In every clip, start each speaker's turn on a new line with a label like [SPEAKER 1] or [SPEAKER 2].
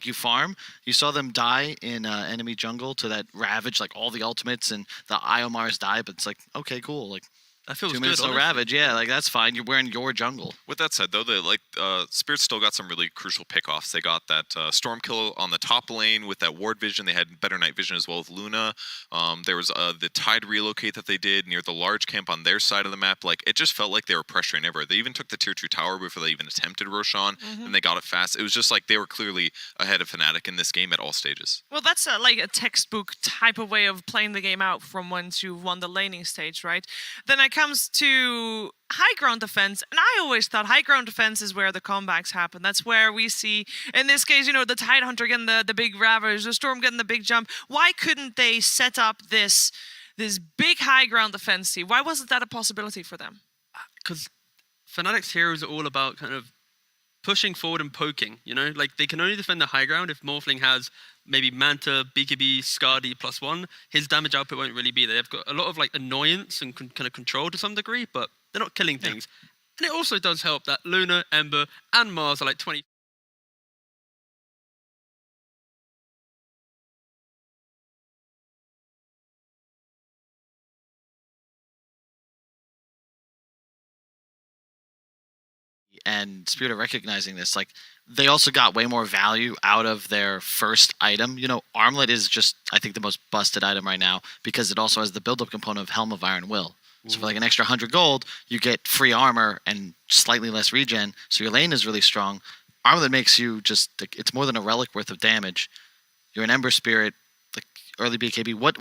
[SPEAKER 1] Like you farm, you saw them die in enemy jungle to that Ravage, like all the ultimates and the Iomars die, but it's like, okay, cool. Like
[SPEAKER 2] that feels
[SPEAKER 1] 2 minutes
[SPEAKER 2] good,
[SPEAKER 1] no Ravage, yeah, like that's fine. You're wearing your jungle.
[SPEAKER 3] With that said, though, Spirit still got some really crucial pickoffs. They got that Storm kill on the top lane with that ward vision. They had better night vision as well with Luna. There was the Tide relocate that they did near the large camp on their side of the map. Like, it just felt like they were pressuring everywhere. They even took the tier 2 tower before they even attempted Roshan, and they got it fast. It was just like they were clearly ahead of Fnatic in this game at all stages.
[SPEAKER 4] Well, that's like a textbook type of way of playing the game out from once you've won the laning stage, right? Then it comes to high ground defense, and I always thought high ground defense is where the comebacks happen. That's where we see, in this case, you know, the Tidehunter getting the big Ravage, the Storm getting the big jump. Why couldn't they set up this big high ground defense team? Why wasn't that a possibility for them?
[SPEAKER 2] Because Fnatic's heroes are all about kind of pushing forward and poking, you know? Like, they can only defend the high ground if Morphling has maybe Manta, BKB, Skadi +1. His damage output won't really be there. They've got a lot of, like, annoyance and kind of control to some degree, but they're not killing things. And it also does help that Luna, Ember, and Mars are, like, 20...
[SPEAKER 1] And Spirit are recognizing this. Like, they also got way more value out of their first item. You know, Armlet is just, I think, the most busted item right now because it also has the build-up component of Helm of Iron Will. So for like an extra 100 gold, you get free armor and slightly less regen. So your lane is really strong. Armlet makes you just, like, it's more than a relic worth of damage. You're an Ember Spirit, like early BKB. What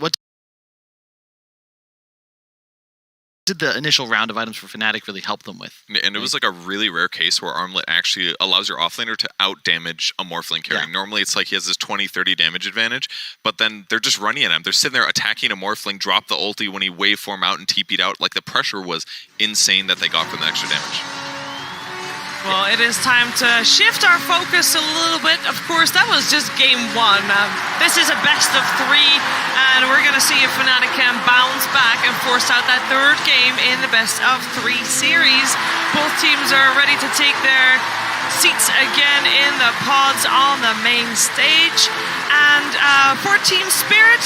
[SPEAKER 1] did the initial round of items for Fnatic really help them with?
[SPEAKER 3] And it was like a really rare case where Armlet actually allows your offlaner to out-damage a Morphling carry.
[SPEAKER 1] Yeah.
[SPEAKER 3] Normally it's like he has this 20-30 damage advantage, but then they're just running at him. They're sitting there attacking a Morphling, drop the ulti when he waveform out and TP'd out. Like, the pressure was insane that they got from the extra damage.
[SPEAKER 4] Well, it is time to shift our focus a little bit. Of course, that was just game one. This is a best of 3, and we're going to see if Fnatic can bounce back and force out that third game in the best of 3 series. Both teams are ready to take their seats again in the pods on the main stage. And for Team Spirit,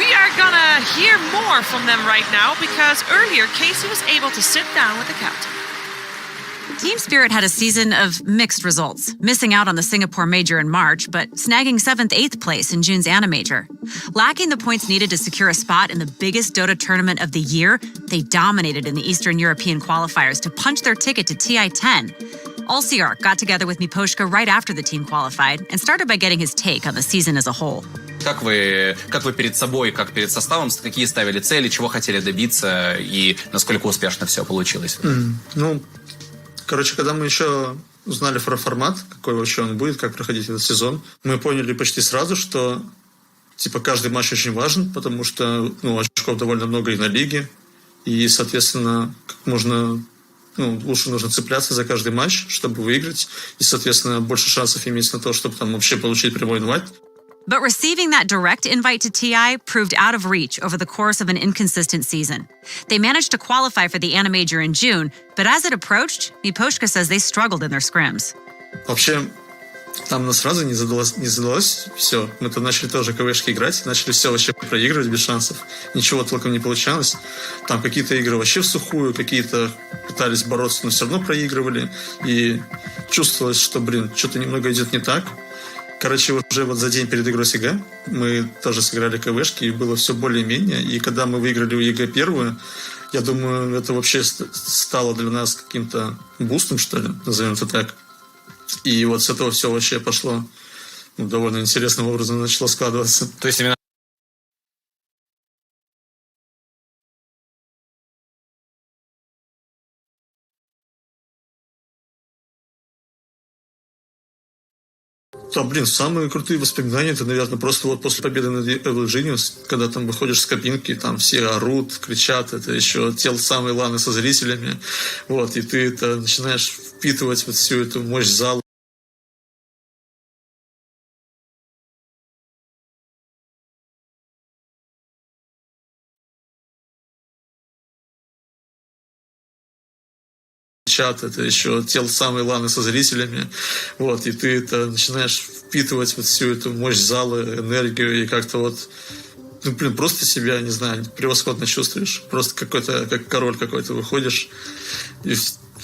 [SPEAKER 4] we are going to hear more from them right now because earlier, Casey was able to sit down with the captain.
[SPEAKER 5] Team Spirit had a season of mixed results, missing out on the Singapore Major in March, but snagging 7th, 8th place in June's Ana Major. Lacking the points needed to secure a spot in the biggest Dota tournament of the year, they dominated in the Eastern European qualifiers to punch their ticket to TI-10. Allsear got together with Miposhka right after the team qualified and started by getting his take on the season as a whole.
[SPEAKER 6] Как вы перед собой, как перед составом, какие ставили цели, чего хотели добиться и насколько успешно все получилось?
[SPEAKER 7] Короче, когда мы еще узнали про формат, какой вообще он будет, как проходить этот сезон, мы поняли почти сразу, что типа каждый матч очень важен, потому что очков довольно много и на лиге, и, соответственно, лучше нужно цепляться за каждый матч, чтобы выиграть, и, соответственно, больше шансов иметь на то, чтобы там вообще получить прямой инвайт.
[SPEAKER 5] But receiving that direct invite to TI proved out of reach over the course of an inconsistent season. They managed to qualify for the Ana Major in June, but as it approached, Miposhka says they struggled in their scrims.
[SPEAKER 7] Вообще, там у нас сразу не задалось все. Мы там начали тоже КВшки играть, начали все вообще проигрывать без шансов. Ничего толком не получалось. Там какие-то игры вообще в сухую, какие-то пытались бороться, но все равно проигрывали. И чувствовалось, что, что-то немного идет не так. Короче, уже вот за день перед игрой с ЕГЭ мы тоже сыграли КВшки, и было все более-менее. И когда мы выиграли у ЕГЭ первую, я думаю, это вообще стало для нас каким-то бустом, что ли, назовем это так. И вот с этого все вообще пошло довольно интересным образом, начало складываться.
[SPEAKER 6] То есть именно
[SPEAKER 7] Да, самые крутые воспоминания, это, наверное, просто вот после победы над Evil Genius, когда там выходишь с кабинки, там все орут, кричат, это еще те самые ланы со зрителями, вот, и ты это начинаешь впитывать вот всю эту мощь зала. чат, это еще те самые ланы со зрителями, вот, и ты это начинаешь впитывать вот всю эту мощь зала, энергию, и как-то вот, ну, блин, просто себя, не знаю, превосходно чувствуешь, просто какой-то, как король какой-то выходишь, и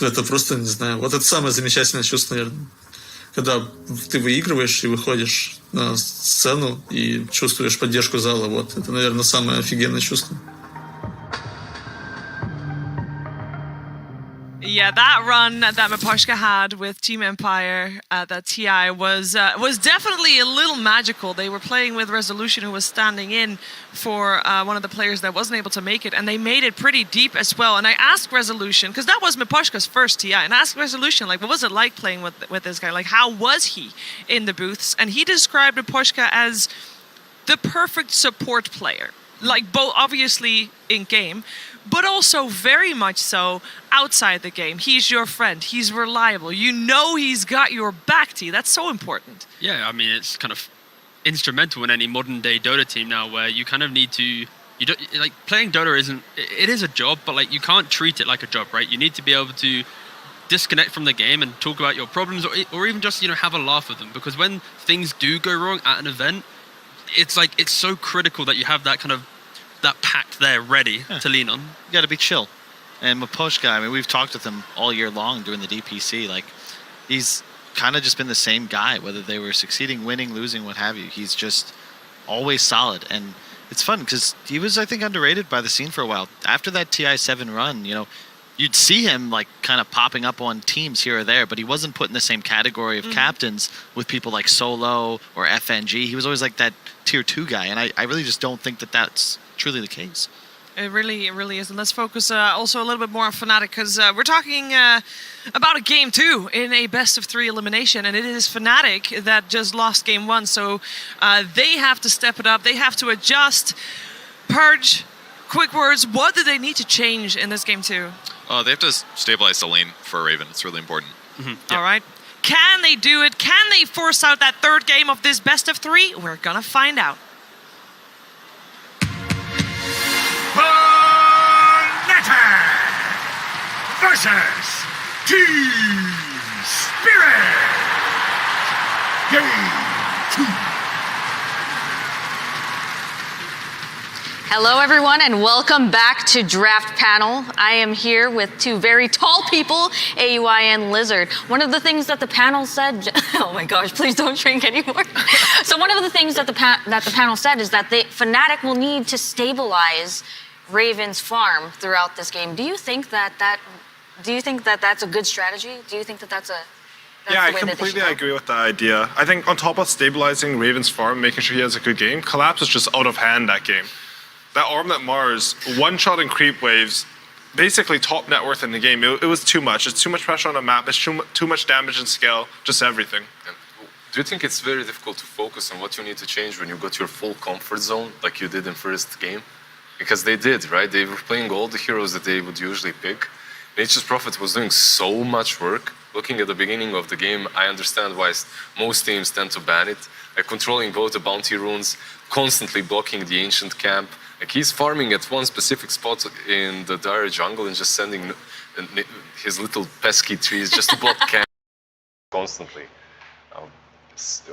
[SPEAKER 7] это просто, не знаю, вот это самое замечательное чувство, наверное, когда ты выигрываешь и выходишь на сцену и чувствуешь поддержку зала, вот, это, наверное, самое офигенное чувство.
[SPEAKER 4] Yeah, that run that Miposhka had with Team Empire at that TI was definitely a little magical. They were playing with Resolution, who was standing in for one of the players that wasn't able to make it, and they made it pretty deep as well. And I asked Resolution, because that was Miposhka's first TI, and I asked Resolution, like, what was it like playing with this guy? Like, how was he in the booths? And he described Miposhka as the perfect support player. Like, both obviously in game, but also very much so outside the game. He's your friend. He's reliable. You know he's got your back, T. That's so important.
[SPEAKER 2] Yeah, I mean, it's kind of instrumental in any modern day Dota team now, where you kind of need to, you don't, like, playing Dota isn't, it is a job, but like, you can't treat it like a job, right? You need to be able to disconnect from the game and talk about your problems, or even just, you know, have a laugh with them, because when things do go wrong at an event, it's like, it's so critical that you have that kind of, that pact there ready to lean on.
[SPEAKER 1] You got to be chill. And Miposhka, I mean, we've talked with him all year long during the DPC. Like, he's kind of just been the same guy, whether they were succeeding, winning, losing, what have you. He's just always solid. And it's fun because he was, I think, underrated by the scene for a while. After that TI7 run, you know, you'd see him like kind of popping up on teams here or there, but he wasn't put in the same category of captains with people like Solo or FNG. He was always like that tier 2 guy. And I really just don't think that that's truly the case.
[SPEAKER 4] It really is. And let's focus also a little bit more on Fnatic, because we're talking about a game 2 in a best of 3 elimination, and it is Fnatic that just lost game 1. So they have to step it up. They have to adjust. Purge, quick words. What do they need to change in this game 2?
[SPEAKER 3] They have to stabilize the lane for Raven. It's really important.
[SPEAKER 4] All right. Can they do it? Can they force out that third game of this best of 3? We're gonna find out.
[SPEAKER 8] Versus Team Spirit. Game 2.
[SPEAKER 9] Hello, everyone, and welcome back to Draft Panel. I am here with two very tall people, AUI and Lizard. One of the things that the panel said, oh my gosh, please don't drink anymore. So one of the things that the panel said is that Fnatic will need to stabilize Raven's farm throughout this game. Do you think that that's a good strategy? Do you think that that's
[SPEAKER 10] yeah, I completely agree with that idea. I think on top of stabilizing Raven's farm, making sure he has a good game, Collapse was just out of hand that game. That Armlet Mars, one-shot and creep waves, basically top net worth in the game. It was too much. It's too much pressure on the map. It's too much damage and scale, just everything.
[SPEAKER 11] Do you think it's very difficult to focus on what you need to change when you got your full comfort zone, like you did in first game? Because they did, right? They were playing all the heroes that they would usually pick. Nature's Prophet was doing so much work. Looking at the beginning of the game, I understand why most teams tend to ban it. Like controlling both the bounty runes, constantly blocking the ancient camp. Like he's farming at one specific spot in the dire jungle and just sending his little pesky trees just to block camp constantly.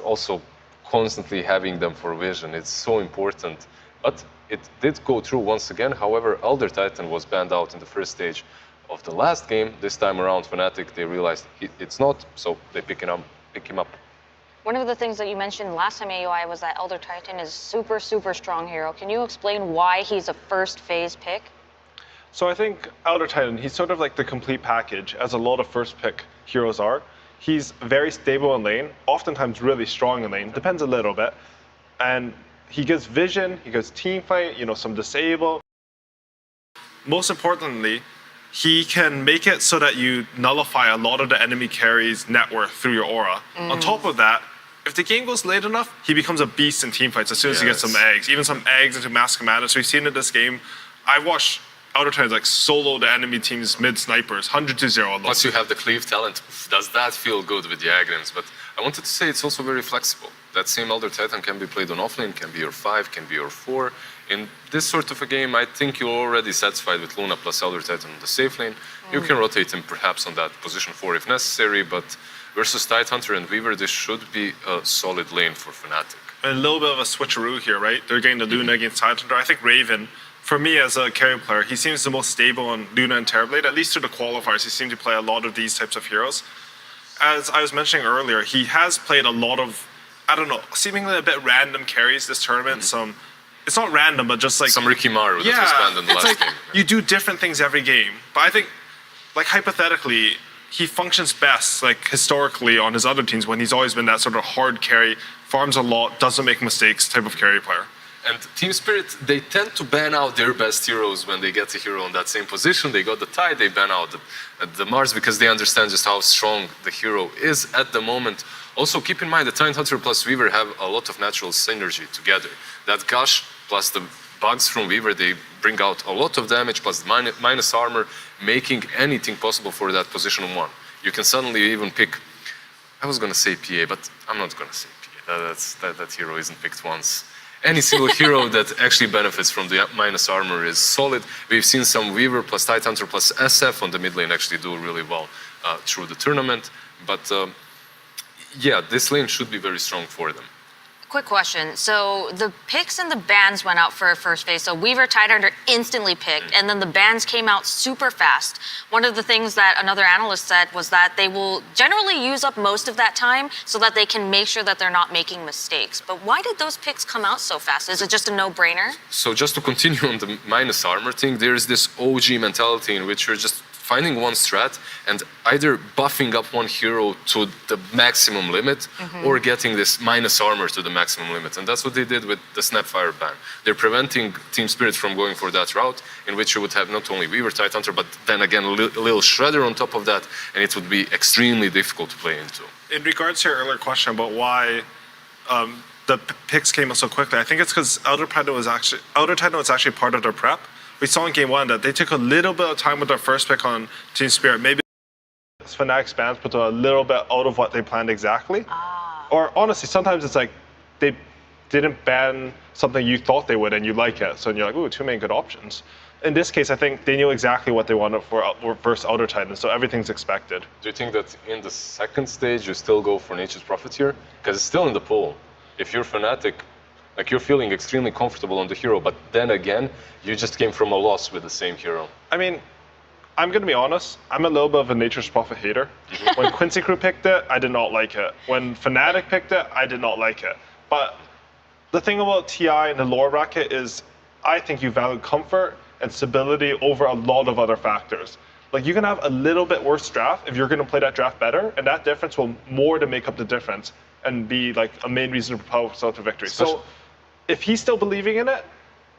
[SPEAKER 11] Also, constantly having them for vision, it's so important. But it did go through once again. However, Elder Titan was banned out in the first stage of the last game. This time around, Fnatic, they realized it's not, so they pick him up.
[SPEAKER 9] One of the things that you mentioned last time, AUI, was that Elder Titan is super, super strong hero. Can you explain why he's a first phase pick?
[SPEAKER 10] So I think Elder Titan, he's sort of like the complete package, as a lot of first pick heroes are. He's very stable in lane, oftentimes really strong in lane, depends a little bit. And he gives vision, he gives team fight, some disable. Most importantly, he can make it so that you nullify a lot of the enemy carry's net worth through your aura. On top of that, if the game goes late enough, he becomes a beast in team fights as soon as he gets some eggs. Even some eggs into Mass Commander. So we've seen in this game, I've watched Elder Titans like solo the enemy team's mid snipers, 100-0.
[SPEAKER 11] Once you have the cleave talent, does that feel good with the Agrims? But I wanted to say it's also very flexible. That same Elder Titan can be played on offlane, can be your 5, can be your 4. In this sort of a game, I think you're already satisfied with Luna plus Elder Titan on the safe lane. You can rotate him perhaps on that position 4 if necessary, but versus Tidehunter and Weaver, this should be a solid lane for Fnatic.
[SPEAKER 10] A little bit of a switcheroo here, right? They're getting the Luna against Tidehunter. I think Raven, for me as a carry player, he seems the most stable on Luna and Terrorblade. At least through the qualifiers, he seemed to play a lot of these types of heroes. As I was mentioning earlier, he has played a lot of, I don't know, seemingly a bit random carries this tournament. Some, it's not random, but just like
[SPEAKER 11] some Ricky Maru that was banned in the last game.
[SPEAKER 10] You do different things every game. But I think, like hypothetically, he functions best, like historically, on his other teams when he's always been that sort of hard carry, farms a lot, doesn't make mistakes type of carry player.
[SPEAKER 11] And Team Spirit, they tend to ban out their best heroes when they get a hero in that same position. They got the Tide, they ban out the Mars because they understand just how strong the hero is at the moment. Also, keep in mind that Tidehunter plus Weaver have a lot of natural synergy together. That Gush plus the bugs from Weaver, they bring out a lot of damage plus minus armor, making anything possible for that position 1. You can suddenly even pick, I was going to say PA, but I'm not going to say PA. That hero isn't picked once. Any single hero that actually benefits from the minus armor is solid. We've seen some Weaver plus Tidehunter plus SF on the mid lane actually do really well through the tournament. But yeah, this lane should be very strong for them.
[SPEAKER 9] Quick question. So the picks and the bans went out for first phase. So Weaver, Tidehunter instantly picked, and then the bans came out super fast. One of the things that another analyst said was that they will generally use up most of that time so that they can make sure that they're not making mistakes. But why did those picks come out so fast? Is it just a no-brainer?
[SPEAKER 11] So just to continue on the minus armor thing, there's this OG mentality in which you're just finding one strat and either buffing up one hero to the maximum limit or getting this minus armor to the maximum limit. And that's what they did with the Snapfire ban. They're preventing Team Spirit from going for that route in which you would have not only Weaver, Tidehunter, but then again a little Shredder on top of that, and it would be extremely difficult to play into.
[SPEAKER 10] In regards to your earlier question about why the picks came out so quickly, I think it's because Elder Titan was actually part of their prep. We saw in game 1 that they took a little bit of time with their first pick on Team Spirit. Maybe Fnatic's bans put a little bit out of what they planned exactly. Or honestly, sometimes it's like they didn't ban something you thought they would and you like it. So you're like, ooh, 2 main good options. In this case, I think they knew exactly what they wanted for versus Elder Titan, so everything's expected.
[SPEAKER 11] Do you think that in the second stage you still go for Nature's Prophet here? Because it's still in the pool. If you're Fnatic, like you're feeling extremely comfortable on the hero, but then again, you just came from a loss with the same hero.
[SPEAKER 10] I mean, I'm going to be honest, I'm a little bit of a Nature's Prophet hater. When Quincy Crew picked it, I did not like it. When Fnatic picked it, I did not like it. But the thing about TI and the lore bracket is I think you value comfort and stability over a lot of other factors. Like you can have a little bit worse draft if you're going to play that draft better, and that difference will more to make up the difference and be like a main reason to propel yourself to victory. So if he's still believing in it,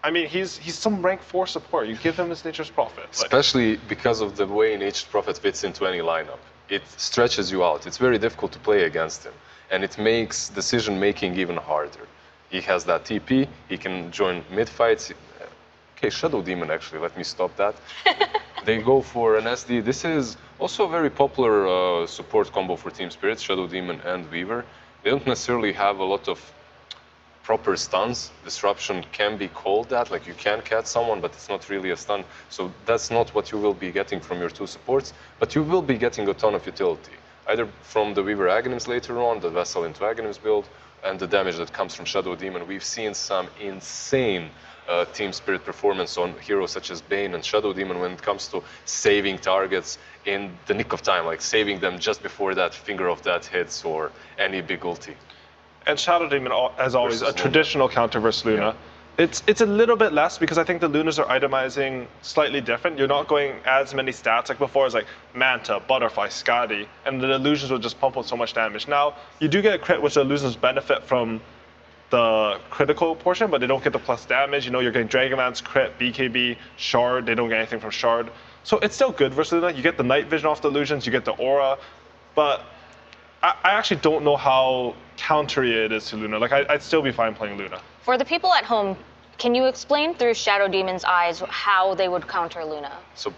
[SPEAKER 10] I mean, he's some rank 4 support. You give him his Nature's Prophet.
[SPEAKER 11] Especially because of the way Nature's Prophet fits into any lineup. It stretches you out. It's very difficult to play against him. And it makes decision making even harder. He has that TP, he can join mid fights. Okay, Shadow Demon actually, let me stop that. They go for an SD. This is also a very popular support combo for Team Spirit, Shadow Demon and Weaver. They don't necessarily have a lot of proper stuns. Disruption can be called that, like you can catch someone, but it's not really a stun. So that's not what you will be getting from your 2 supports, but you will be getting a ton of utility, either from the Weaver Aghanims later on, the Vessel into Aghanims build, and the damage that comes from Shadow Demon. We've seen some insane Team Spirit performance on heroes such as Bane and Shadow Demon when it comes to saving targets in the nick of time, like saving them just before that Finger of Death hits or any big ulti.
[SPEAKER 10] And Shadow Demon, as always, a traditional counter versus Luna. Yeah. It's a little bit less because I think the Lunas are itemizing slightly different. You're not going as many stats like before as like Manta, Butterfly, Skadi, and the illusions will just pump out so much damage. Now, you do get a crit which the illusions benefit from the critical portion, but they don't get the plus damage. You know, you're getting Dragonlance, crit, BKB, Shard, they don't get anything from Shard. So it's still good versus Luna. You get the night vision off the illusions, you get the aura, but I actually don't know how countery it is to Luna. Like, I'd still be fine playing Luna.
[SPEAKER 9] For the people at home, can you explain through Shadow Demon's eyes how they would counter Luna?
[SPEAKER 11] So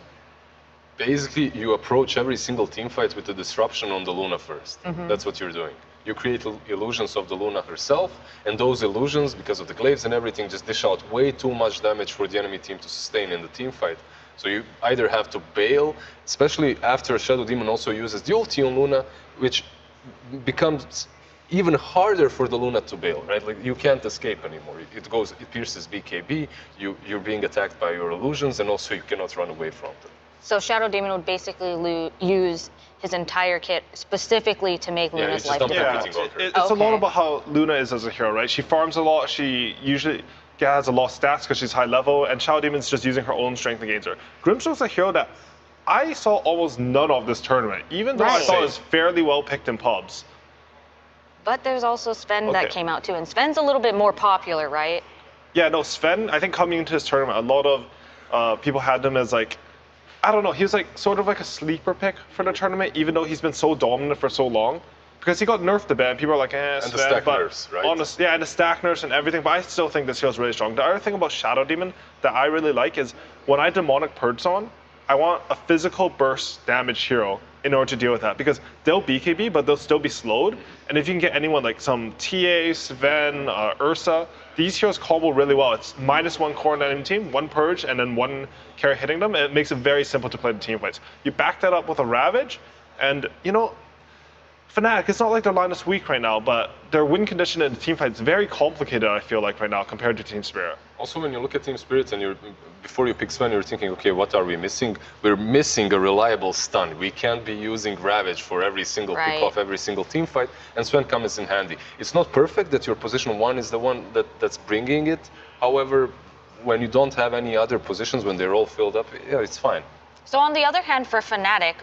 [SPEAKER 11] basically, you approach every single team fight with the disruption on the Luna first. That's what you're doing. you create illusions of the Luna herself, and those illusions, because of the glaives and everything, just dish out way too much damage for the enemy team to sustain in the team fight. So you either have to bail, especially after Shadow Demon also uses the ulti on Luna, which becomes even harder for the Luna to bail, right? Like, you can't escape anymore. It pierces BKB, you're being attacked by your illusions, and also you cannot run away from them.
[SPEAKER 9] So Shadow Demon would basically use his entire kit specifically to make Luna's
[SPEAKER 11] just
[SPEAKER 9] life
[SPEAKER 11] dump
[SPEAKER 9] difficult.
[SPEAKER 11] everything on her.
[SPEAKER 10] It's a lot about how Luna is as a hero, right? She farms a lot. She usually has a lot of stats because she's high level, and Shadow Demon's just using her own strength against her. Grimstroke's a hero that I saw almost none of this tournament, even though I thought it was fairly well picked in pubs.
[SPEAKER 9] But there's also Sven that came out too, and Sven's a little bit more popular, right?
[SPEAKER 10] Yeah, no, Sven, I think coming into this tournament, a lot of people had him as like, I don't know, he was like sort of like a sleeper pick for the tournament, even though he's been so dominant for so long. Because he got nerfed a bit, and people are like,
[SPEAKER 11] And
[SPEAKER 10] Sven,
[SPEAKER 11] the stack
[SPEAKER 10] but
[SPEAKER 11] nerfs, right?
[SPEAKER 10] And the stack nerfs and everything, but I still think this hero's really strong. The other thing about Shadow Demon that I really like is when I Demonic Purge on, I want a physical burst damage hero in order to deal with that, because they'll BKB, but they'll still be slowed. And if you can get anyone like some TA, Sven, Ursa, these heroes combo really well. It's -1 core on the enemy team, 1 purge, and then 1 carry hitting them, and it makes it very simple to play the team fights. You back that up with a Ravage, and you know, Fnatic, it's not like their line is weak right now, but their win condition in the team fight is very complicated, I feel like, right now, compared to Team Spirit.
[SPEAKER 11] Also, when you look at Team Spirit and before you pick Sven, you're thinking, okay, what are we missing? We're missing a reliable stun. We can't be using Ravage for every single pick off, every single team fight, and Sven comes in handy. It's not perfect that your position 1 is the one that's bringing it. However, when you don't have any other positions, when they're all filled up, yeah, it's fine.
[SPEAKER 9] So on the other hand, for Fnatic,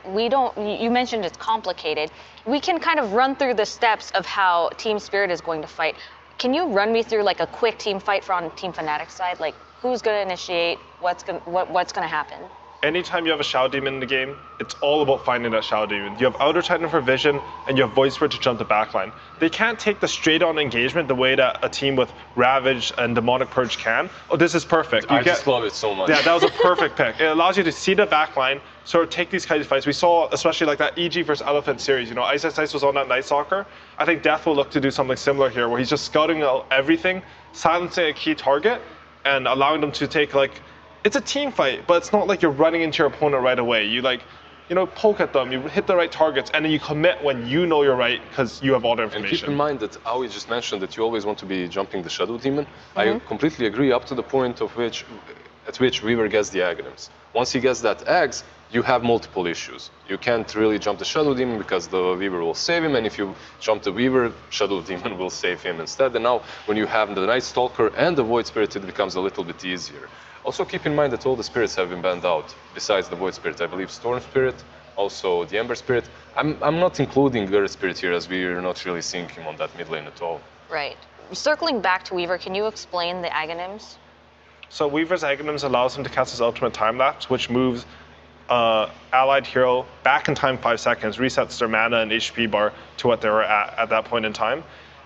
[SPEAKER 9] you mentioned it's complicated. We can kind of run through the steps of how Team Spirit is going to fight. Can you run me through like a quick team fight on Team Fnatic's side? Like, who's going to initiate, what's going to happen?
[SPEAKER 10] Anytime you have a Shadow Demon in the game, it's all about finding that Shadow Demon. You have Outer Titan for vision, and you have Void Spirit to jump the backline. They can't take the straight-on engagement the way that a team with Ravage and Demonic Purge can. Oh, this is perfect.
[SPEAKER 11] I just love it so much.
[SPEAKER 10] Yeah, that was a perfect pick. It allows you to see the backline, sort of take these kinds of fights. We saw, especially like that EG versus Elephant series, you know, Ice was on that Night Stalker. I think Death will look to do something similar here, where he's just scouting out everything, silencing a key target, and allowing them to take like, it's a team fight, but it's not like you're running into your opponent right away. You like, you know, poke at them, you hit the right targets, and then you commit when you know you're right because you have all the information.
[SPEAKER 11] And keep in mind that Aoi just mentioned that you always want to be jumping the Shadow Demon. I completely agree up to the point at which Weaver gets the Aghanims. Once he gets that Aghs, you have multiple issues. You can't really jump the Shadow Demon because the Weaver will save him, and if you jump the Weaver, Shadow Demon will save him instead. And now, when you have the Night Stalker and the Void Spirit, it becomes a little bit easier. Also, keep in mind that all the spirits have been banned out, besides the Void Spirit. I believe Storm Spirit, also the Ember Spirit. I'm not including Earth Spirit here, as we're not really seeing him on that mid lane at all.
[SPEAKER 9] Right. Circling back to Weaver, can you explain the Aghanims?
[SPEAKER 10] So Weaver's Aghanims allows him to cast his ultimate time lapse, which moves allied hero back in time 5 seconds, resets their mana and HP bar to what they were at that point in time.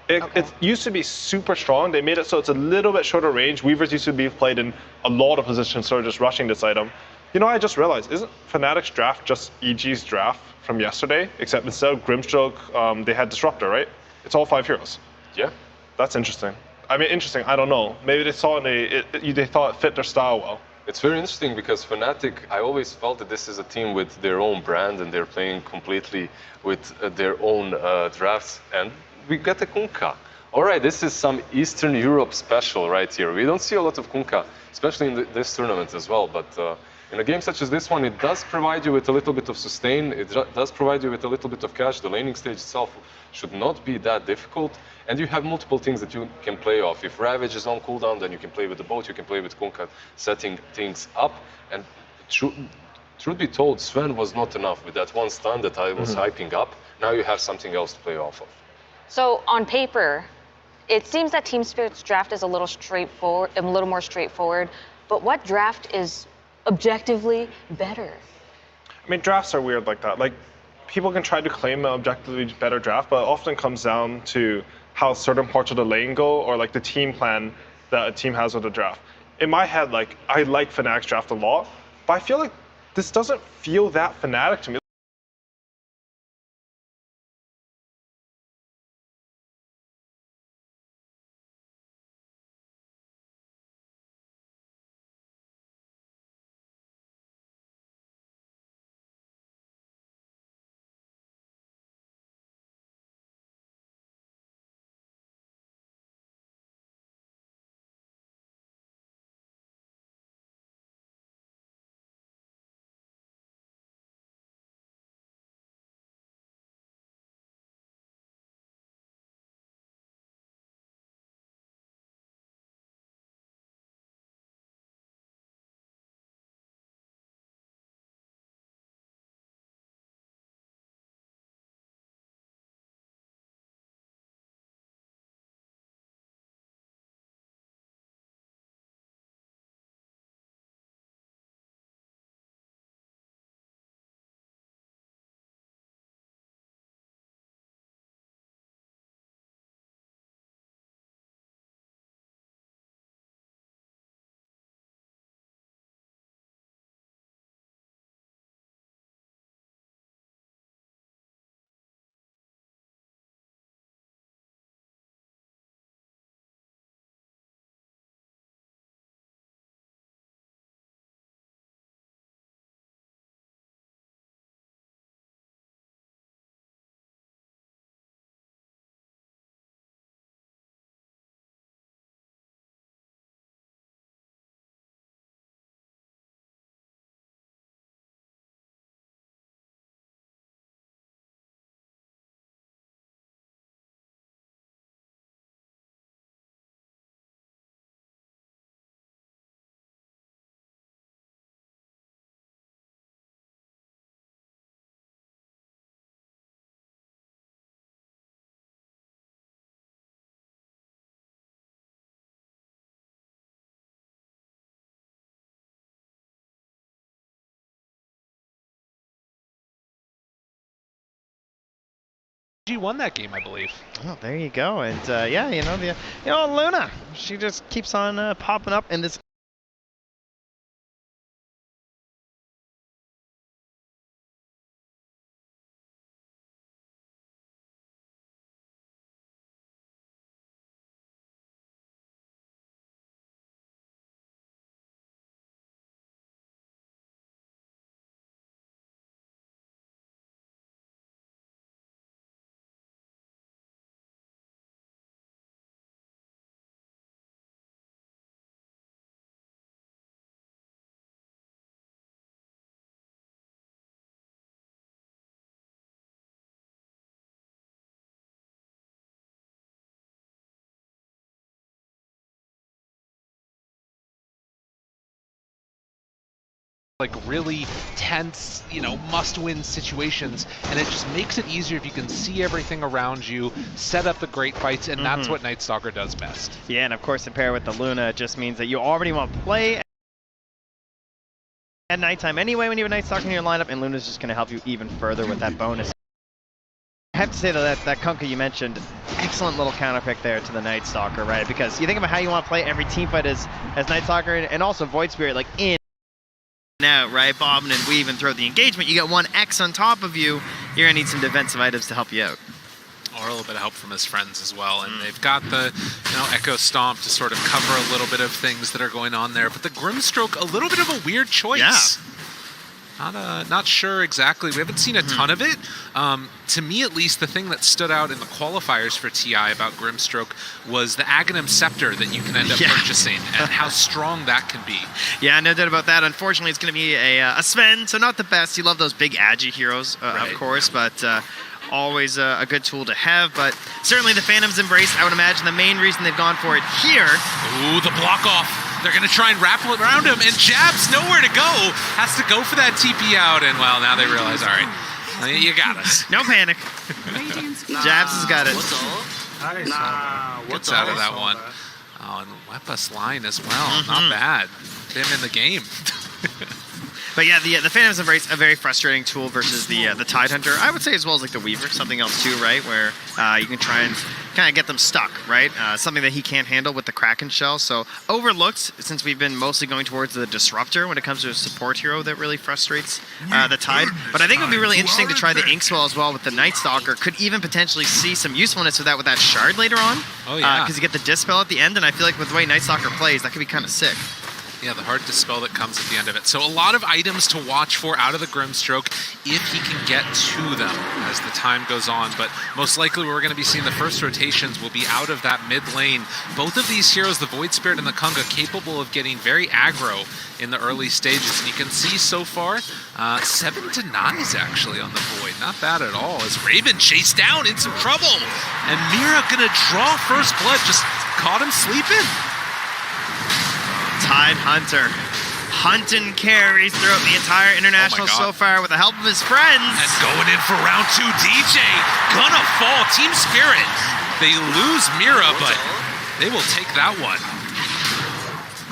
[SPEAKER 10] It used to be super strong. They made it so it's a little bit shorter range. Weavers used to be played in a lot of positions, sort of just rushing this item. You know, I just realized, isn't Fnatic's draft just EG's draft from yesterday? Except instead of Grimstroke, they had Disruptor, right? It's all 5 heroes.
[SPEAKER 11] Yeah.
[SPEAKER 10] That's interesting. I mean, interesting, I don't know. Maybe they saw they thought it fit their style well.
[SPEAKER 11] It's very interesting because Fnatic, I always felt that this is a team with their own brand and they're playing completely with their own drafts. And we get a Kunkka. All right, this is some Eastern Europe special right here. We don't see a lot of Kunkka, especially in this tournament as well. But in a game such as this one, it does provide you with a little bit of sustain. It does provide you with a little bit of cash. The laning stage itself should not be that difficult. And you have multiple things that you can play off. If Ravage is on cooldown, then you can play with the boat, you can play with Kunkka, setting things up. And truth be told, Sven was not enough with that one stun that I was hyping up. Now you have something else to play off of.
[SPEAKER 9] So on paper, it seems that Team Spirit's draft is a little more straightforward. But what draft is objectively better?
[SPEAKER 10] I mean, drafts are weird like that. Like, people can try to claim an objectively better draft, but it often comes down to how certain parts of the lane go, or like the team plan that a team has with the draft. In my head, like, I like Fnatic's draft a lot, but I feel like this doesn't feel that Fnatic to me.
[SPEAKER 12] won that game, I believe.
[SPEAKER 13] Oh, there you go. And yeah, Luna, she just keeps on popping up in this.
[SPEAKER 12] Like really tense, must-win situations, and it just makes it easier if you can see everything around you, set up the great fights, and that's what Night Stalker does best.
[SPEAKER 13] Yeah, and of course, to pair with the Luna, it just means that you already want to play at nighttime anyway when you have a Night Stalker in your lineup, and Luna's just going to help you even further with that bonus. I have to say, though, that Kunkka you mentioned, excellent little counter pick there to the Night Stalker, right? Because you think about how you want to play every team fight as Night Stalker, and also Void Spirit, like in
[SPEAKER 14] out, right? Bobbing and weaving throughout the engagement. You get one X on top of you, you're gonna need some defensive items to help you out.
[SPEAKER 12] Or a little bit of help from his friends as well. And they've got the Echo Stomp to sort of cover a little bit of things that are going on there. But the Grimstroke, a little bit of a weird choice.
[SPEAKER 14] Yeah.
[SPEAKER 12] Not sure exactly. We haven't seen a ton of it. To me, at least, the thing that stood out in the qualifiers for TI about Grimstroke was the Aghanim Scepter that you can end up purchasing and how strong that can be.
[SPEAKER 14] Yeah, no doubt about that. Unfortunately, it's going to be a Sven, so not the best. You love those big agi heroes, of course, but always a good tool to have. But certainly the Phantom's Embrace, I would imagine the main reason they've gone for it here.
[SPEAKER 12] Ooh, the block off. They're going to try and wrap around him, and Jab's nowhere to go. Has to go for that TP out, and well, now they realize, all right, you got us.
[SPEAKER 14] No panic. Jabs has got it.
[SPEAKER 12] Gets out of that one. Oh, and Wepa's line as well. Not bad. Them in the game.
[SPEAKER 14] But yeah, the Phantom's Embrace, a very frustrating tool versus the Tidehunter. I would say as well as like the Weaver, something else too, right? Where you can try and kind of get them stuck, right? Something that he can't handle with the Kraken Shell. So overlooked, since we've been mostly going towards the Disruptor when it comes to a support hero that really frustrates the Tide. But I think it would be really interesting to try the Inkswell as well with the Night Stalker. Could even potentially see some usefulness with that Shard later on.
[SPEAKER 12] Oh yeah.
[SPEAKER 14] Because you get the Dispel at the end, and I feel like with the way Night Stalker plays, that could be kind of sick.
[SPEAKER 12] Yeah, the hard dispel that comes at the end of it. So a lot of items to watch for out of the Grimstroke if he can get to them as the time goes on. But most likely we're going to be seeing the first rotations will be out of that mid lane. Both of these heroes, the Void Spirit and the Kunkka, capable of getting very aggro in the early stages. And you can see so far, 7 denies actually on the Void. Not bad at all. As Raven chased down in some trouble. And Mira going to draw first blood. Just caught him sleeping.
[SPEAKER 14] Tidehunter hunting carries throughout the entire international so far with the help of his friends.
[SPEAKER 12] And going in for round 2, DJ gonna fall. Team Spirit, they lose Mira, but they will take that one.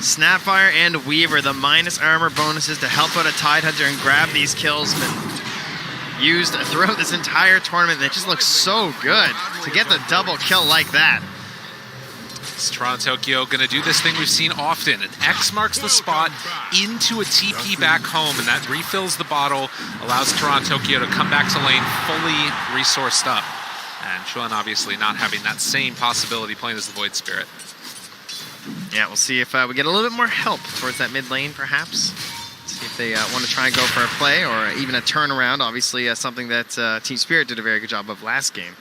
[SPEAKER 14] Snapfire and Weaver, the minus armor bonuses to help out a Tidehunter and grab these kills, been used throughout this entire tournament. And it just looks so good to get the double kill like that.
[SPEAKER 12] It's Toronto Tokyo going to do this thing we've seen often. An X marks the spot into a TP back home, and that refills the bottle, allows Toronto Tokyo to come back to lane fully resourced up. And Chuan obviously not having that same possibility playing as the Void Spirit.
[SPEAKER 14] Yeah, we'll see if we get a little bit more help towards that mid lane, perhaps. See if they want to try and go for a play or even a turnaround. Obviously, something that Team Spirit did a very good job of last game.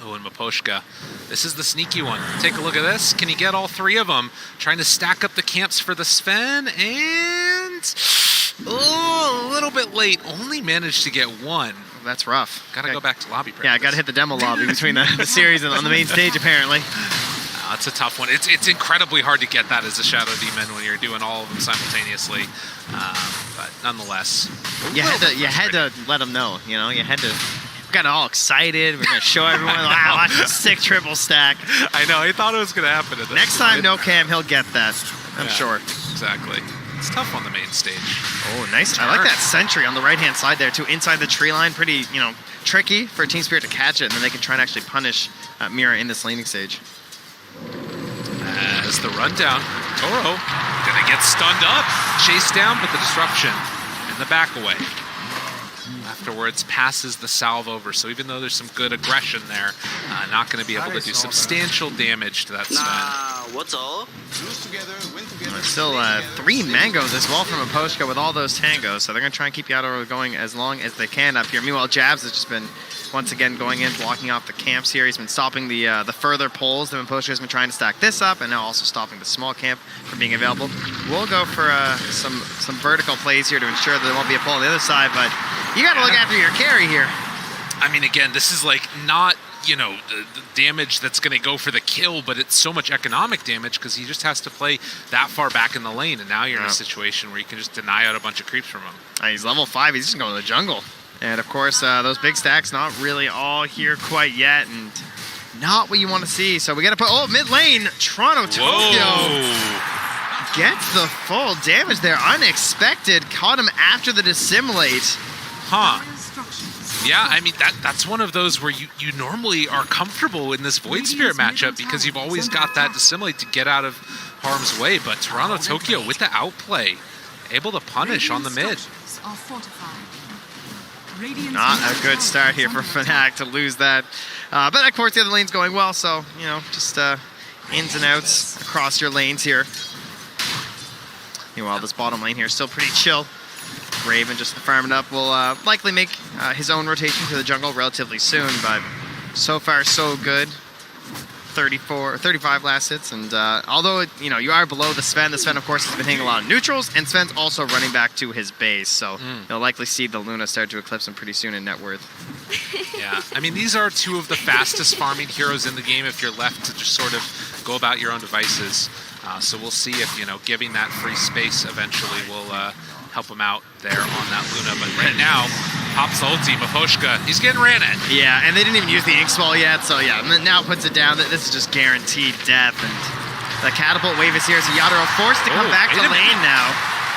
[SPEAKER 12] Oh, and Maposhka. This is the sneaky one. Take a look at this. Can he get all 3 of them? Trying to stack up the camps for the Sven, and oh, a little bit late. Only managed to get 1.
[SPEAKER 14] That's rough.
[SPEAKER 12] Gotta go back to lobby practice.
[SPEAKER 14] Yeah, I gotta hit the demo lobby between the series and on the main stage, apparently.
[SPEAKER 12] It's a tough one. It's incredibly hard to get that as a Shadow Demon when you're doing all of them simultaneously. But nonetheless,
[SPEAKER 14] you had to let them know. You know, you had to. Got all excited. We're gonna show everyone. Wow, watch the sick triple stack.
[SPEAKER 12] I know. I thought it was gonna happen. At this
[SPEAKER 14] Next time, no cam, he'll get that. I'm sure.
[SPEAKER 12] Exactly. It's tough on the main stage.
[SPEAKER 14] Oh, nice. I like that sentry on the right-hand side there too, inside the tree line. Pretty, tricky for Team Spirit to catch it, and then they can try and actually punish Mira in this laning stage.
[SPEAKER 12] As the rundown, Toro gonna get stunned up, chased down, but the disruption and the back away. Afterwards, passes the salve over. So even though there's some good aggression there, not going to be able to do substantial damage to that Sven.
[SPEAKER 15] What's all?
[SPEAKER 14] Still 3 mangoes as well from Aposhka with all those tangos. So they're going to try and keep Yadoro going as long as they can up here. Meanwhile, Jabs has just been, once again, going in, blocking off the camps here. He's been stopping the further pulls. Then Aposhka has been trying to stack this up, and now also stopping the small camp from being available. We'll go for some vertical plays here to ensure that there won't be a pull on the other side, but you got to look after your carry here.
[SPEAKER 12] I mean, again, this is like not, you know, the damage that's going to go for the kill, but it's so much economic damage because he just has to play that far back in the lane, and now you're in a situation where you can just deny out a bunch of creeps from him.
[SPEAKER 14] He's level 5. He's just going to the jungle. And, of course, those big stacks not really all here quite yet, and not what you want to see. So we got to put... Oh, mid lane, Toronto Tokyo gets the full damage there. Unexpected. Caught him after the dissimulate.
[SPEAKER 12] Huh. Yeah, I mean, that's one of those where you normally are comfortable in this Void Spirit matchup because you've always got that dissimulate to get out of harm's way, but Toronto Tokyo with the outplay, able to punish on the mid.
[SPEAKER 14] Not a good start here for Fnatic to lose that. But, of course, the other lane's going well, so, you know, just ins and outs across your lanes here. Meanwhile, this bottom lane here is still pretty chill. Raven just farming up will likely make his own rotation to the jungle relatively soon, but so far so good. 35 last hits, and although you know you are below the Sven of course has been hitting a lot of neutrals, and Sven's also running back to his base, so you'll likely see the Luna start to eclipse him pretty soon in net worth.
[SPEAKER 12] Yeah, I mean these are 2 of the fastest farming heroes in the game if you're left to just sort of go about your own devices. So we'll see if, you know, giving that free space eventually will help him out there on that Luna. But right now, pops the ulti, Maposhka, he's getting ran at.
[SPEAKER 14] Yeah, and they didn't even use the Ink Swell yet, so yeah, now puts it down. This is just guaranteed death. And the catapult wave is here, so Yadoro forced to come back to lane now.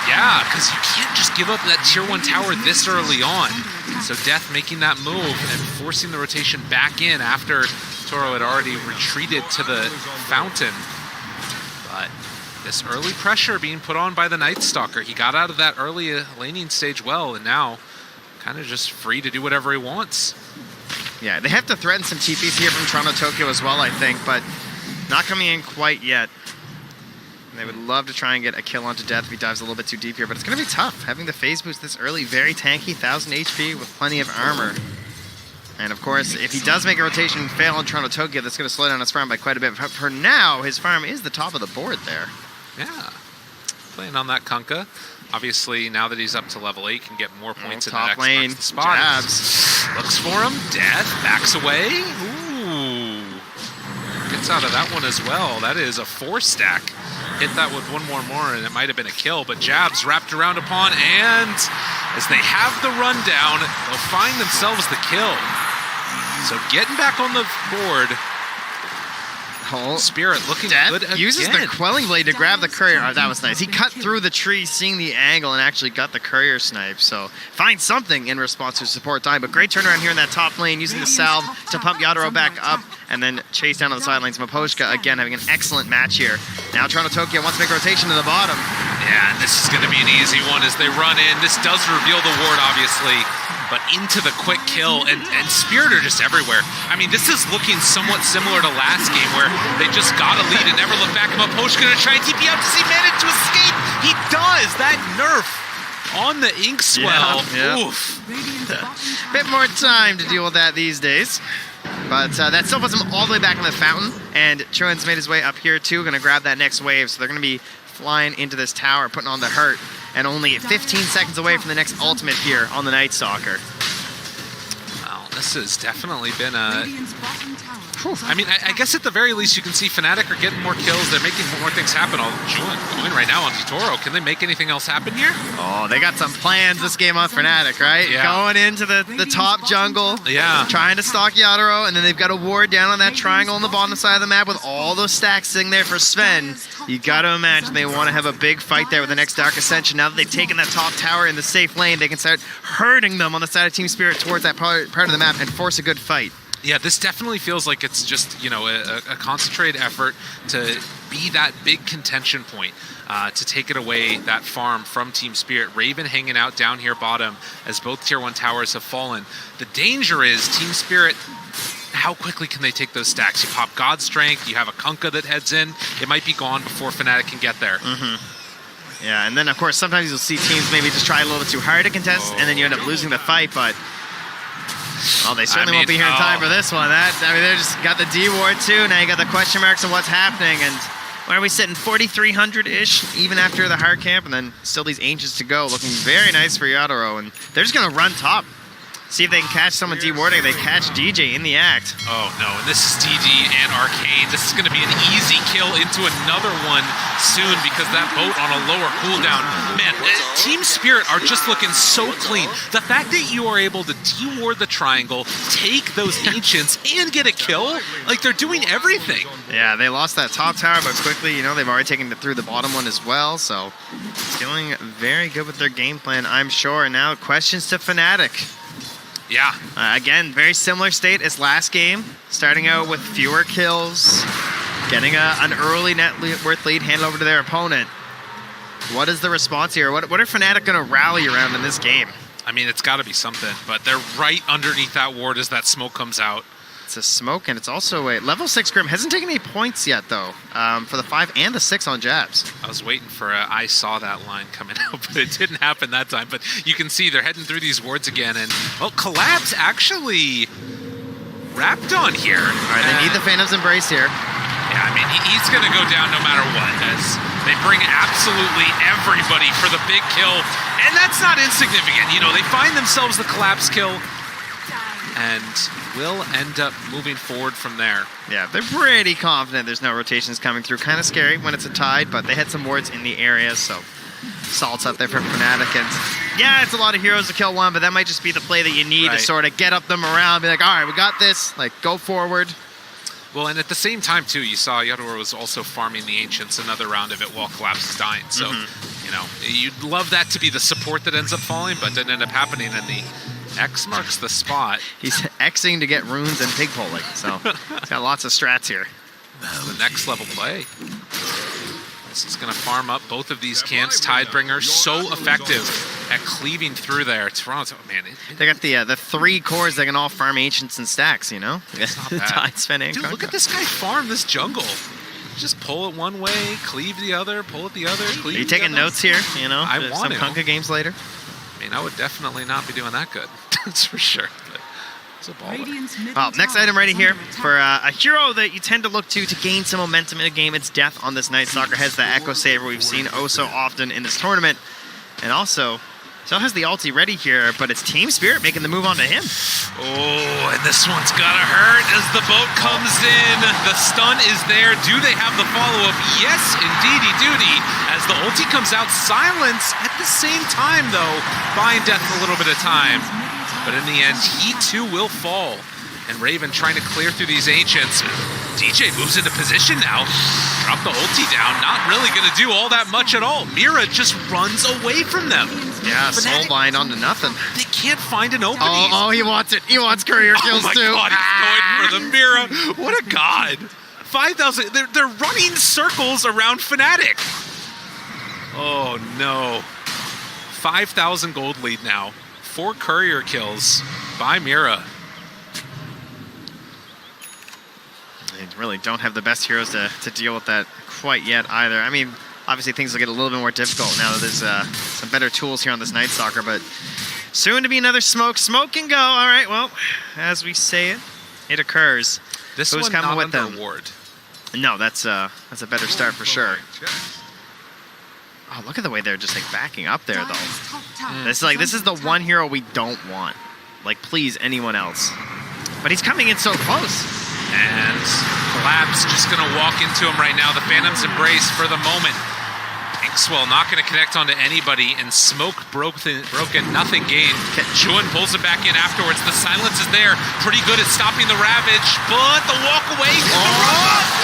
[SPEAKER 12] Yeah, because you can't just give up that tier 1 tower this early on. So Death making that move and forcing the rotation back in after Toro had already retreated to the fountain. But this early pressure being put on by the Night Stalker. He got out of that early laning stage well, and now kind of just free to do whatever he wants.
[SPEAKER 14] Yeah, they have to threaten some TPs here from Toronto Tokyo as well, I think, but not coming in quite yet. And they would love to try and get a kill onto Death if he dives a little bit too deep here, but it's going to be tough. Having the phase boost this early, very tanky, 1000 HP with plenty of armor. And of course, if he does make a rotation and fail on Toronto Tokyo, that's going to slow down his farm by quite a bit. But for now, his farm is the top of the board there.
[SPEAKER 12] Yeah, playing on that Kunkka. Obviously, now that he's up to level 8, can get more points in the
[SPEAKER 14] top lane.
[SPEAKER 12] spot.
[SPEAKER 14] Jabs.
[SPEAKER 12] Looks for him. Death backs away. Ooh. Gets out of that one as well. That is a 4-stack. Hit that with one more, and it might have been a kill. But Jabs wrapped around upon, and as they have the rundown, they'll find themselves the kill. So getting back on the board. Spirit looking good again.
[SPEAKER 14] Uses the Quelling Blade to grab the courier. Oh, that was nice. He cut through the tree, seeing the angle, and actually got the courier snipe. So find something in response to support time. But great turnaround here in that top lane, using the salve to pump Yadoro back up, and then chase down to the sidelines. Maposhka, again, having an excellent match here. Now Toronto Tokyo wants to make a rotation to the bottom.
[SPEAKER 12] Yeah, and this is going to be an easy one as they run in. This does reveal the ward, obviously, but into the quick kill, and Spirit are just everywhere. I mean, this is looking somewhat similar to last game where they just got a lead and never look back. And Maposhka going to try and TP out. Does he manage to escape? He does! That nerf on the Ink Swell.
[SPEAKER 14] Yeah.
[SPEAKER 12] Oof.
[SPEAKER 14] Bit more time to deal with that these days. But that still puts him all the way back in the fountain, and Chuan's made his way up here too, going to grab that next wave, so they're going to be flying into this tower, putting on the hurt, and only 15 seconds away from the next ultimate here on the Night Stalker.
[SPEAKER 12] Wow, this has definitely been a I mean, I guess at the very least you can see Fnatic are getting more kills. They're making more things happen. Going right now on Toro. Can they make anything else happen here?
[SPEAKER 14] Oh, they got some plans this game on Fnatic, right?
[SPEAKER 12] Yeah.
[SPEAKER 14] Going into the top jungle.
[SPEAKER 12] Yeah.
[SPEAKER 14] Trying to stalk Yatoro, and then they've got a ward down on that triangle on the bottom side of the map with all those stacks sitting there for Sven. You got to imagine they want to have a big fight there with the next Dark Ascension. Now that they've taken that top tower in the safe lane, they can start hurting them on the side of Team Spirit towards that part of the map and force a good fight.
[SPEAKER 12] Yeah, this definitely feels like it's just, you know, a concentrated effort to be that big contention point, to take it away, that farm from Team Spirit. Raven hanging out down here bottom as both Tier 1 towers have fallen. The danger is Team Spirit, how quickly can they take those stacks? You pop God Strength, you have a Kunkka that heads in, it might be gone before Fnatic can get there.
[SPEAKER 14] Yeah, and then of course sometimes you'll see teams maybe just try a little bit too hard to contest, and then you end up losing the fight, but well, they certainly won't be here in time for this one. They just got the D ward too. Now you got the question marks on what's happening, and where are we sitting? 4,300-ish, even after the hard camp, and then still these Ancients to go, looking very nice for Yatoro, and they're just gonna run top. See if they can catch someone dewarding. They catch DJ in the act.
[SPEAKER 12] Oh no, and this is DD and Arcane. This is going to be an easy kill into another one soon because that boat on a lower cooldown. Man, Team Spirit are just looking so clean. The fact that you are able to deward the triangle, take those Ancients, and get a kill, like they're doing everything.
[SPEAKER 14] Yeah, they lost that top tower, but quickly, you know, they've already taken it through the bottom one as well, so doing very good with their game plan, I'm sure. And now questions to Fnatic.
[SPEAKER 12] Yeah.
[SPEAKER 14] Again, very similar state as last game. Starting out with fewer kills, getting an early net worth lead handed over to their opponent. What is the response here? What are Fnatic going to rally around in this game?
[SPEAKER 12] I mean, it's got to be something, but they're right underneath that ward as that smoke comes out.
[SPEAKER 14] It's a smoke, and it's also a level 6 Grim. Hasn't taken any points yet, though, for the 5 and the 6 on jabs.
[SPEAKER 12] I was waiting for I saw that line coming out, but it didn't happen that time. But you can see they're heading through these wards again, and, well, Collapse actually wrapped on here.
[SPEAKER 14] All right, they need the Phantom's Embrace here.
[SPEAKER 12] Yeah, I mean, he's going to go down no matter what, as they bring absolutely everybody for the big kill, and that's not insignificant. You know, they find themselves the Collapse kill, and will end up moving forward from there.
[SPEAKER 14] Yeah, they're pretty confident there's no rotations coming through. Kind of scary when it's a tide, but they had some wards in the area, so salts up there for Fnatic. And yeah, it's a lot of heroes to kill one, but that might just be the play that you need to sort of get up them around, be like, all right, we got this, like, go forward.
[SPEAKER 12] Well, and at the same time, too, you saw Yatoro was also farming the Ancients another round of it while Collapse is dying. So, you know, you'd love that to be the support that ends up falling, but didn't end up happening, and the X marks the spot.
[SPEAKER 14] He's Xing to get runes and pig pulling, so he's got lots of strats here.
[SPEAKER 12] The next level play. This is going to farm up both of these camps. Tidebringer, so effective at cleaving through there. Toronto, man.
[SPEAKER 14] They got the 3 cores that can all farm Ancients and stacks, you know?
[SPEAKER 12] Tide,
[SPEAKER 14] Sven, and
[SPEAKER 12] dude,
[SPEAKER 14] Kunkka.
[SPEAKER 12] look at this guy farm this jungle. Just pull it one way, cleave the other, pull it the other, cleave
[SPEAKER 14] Are you
[SPEAKER 12] the
[SPEAKER 14] taking
[SPEAKER 12] other.
[SPEAKER 14] notes here, you know?
[SPEAKER 12] I want
[SPEAKER 14] some
[SPEAKER 12] to.
[SPEAKER 14] Kunkka games later.
[SPEAKER 12] I mean, I would definitely not be doing that good. That's for sure. But it's a baller.
[SPEAKER 14] Well, next item right here for a hero that you tend to look to gain some momentum in a game. It's Death on this Night Stalker. Has the Echo Saber we've seen oh so often in this tournament. And also, still has the ulti ready here, but it's Team Spirit making the move onto him.
[SPEAKER 12] Oh, and this one's gotta hurt as the boat comes in. The stun is there. Do they have the follow-up? Yes, indeedy doody. As the ulti comes out, silence at the same time, though, buying Death a little bit of time. But in the end, he too will fall. And Raven trying to clear through these Ancients. DJ moves into position now. Drop the ulti down. Not really going to do all that much at all. Mira just runs away from them.
[SPEAKER 14] Yeah, soulbind onto nothing.
[SPEAKER 12] They can't find an opening.
[SPEAKER 14] Oh, he wants it. He wants career kills
[SPEAKER 12] oh my
[SPEAKER 14] too.
[SPEAKER 12] God, he's going for the Mira. What a god. 5,000. They're running circles around Fnatic. Oh no. 5,000 gold lead now. 4 courier kills by Mira.
[SPEAKER 14] They really don't have the best heroes to deal with that quite yet either. I mean, obviously things will get a little bit more difficult now that there's some better tools here on this Night Stalker, but soon to be another smoke. Smoke and go. All right, well, as we say it, it occurs.
[SPEAKER 12] This
[SPEAKER 14] Who's
[SPEAKER 12] one
[SPEAKER 14] coming
[SPEAKER 12] not
[SPEAKER 14] with
[SPEAKER 12] under
[SPEAKER 14] them?
[SPEAKER 12] ward.
[SPEAKER 14] No, that's a better start for sure. Oh, look at the way they're just like backing up there though. This is the one hero we don't want. Like, please, anyone else. But he's coming in so close.
[SPEAKER 12] And Collapse just going to walk into him right now. The Phantom's Embrace for the moment. Inkswell not going to connect onto anybody, and Smoke broken, nothing gained. Chuan pulls it back in afterwards. The silence is there. Pretty good at stopping the Ravage, but the walk away.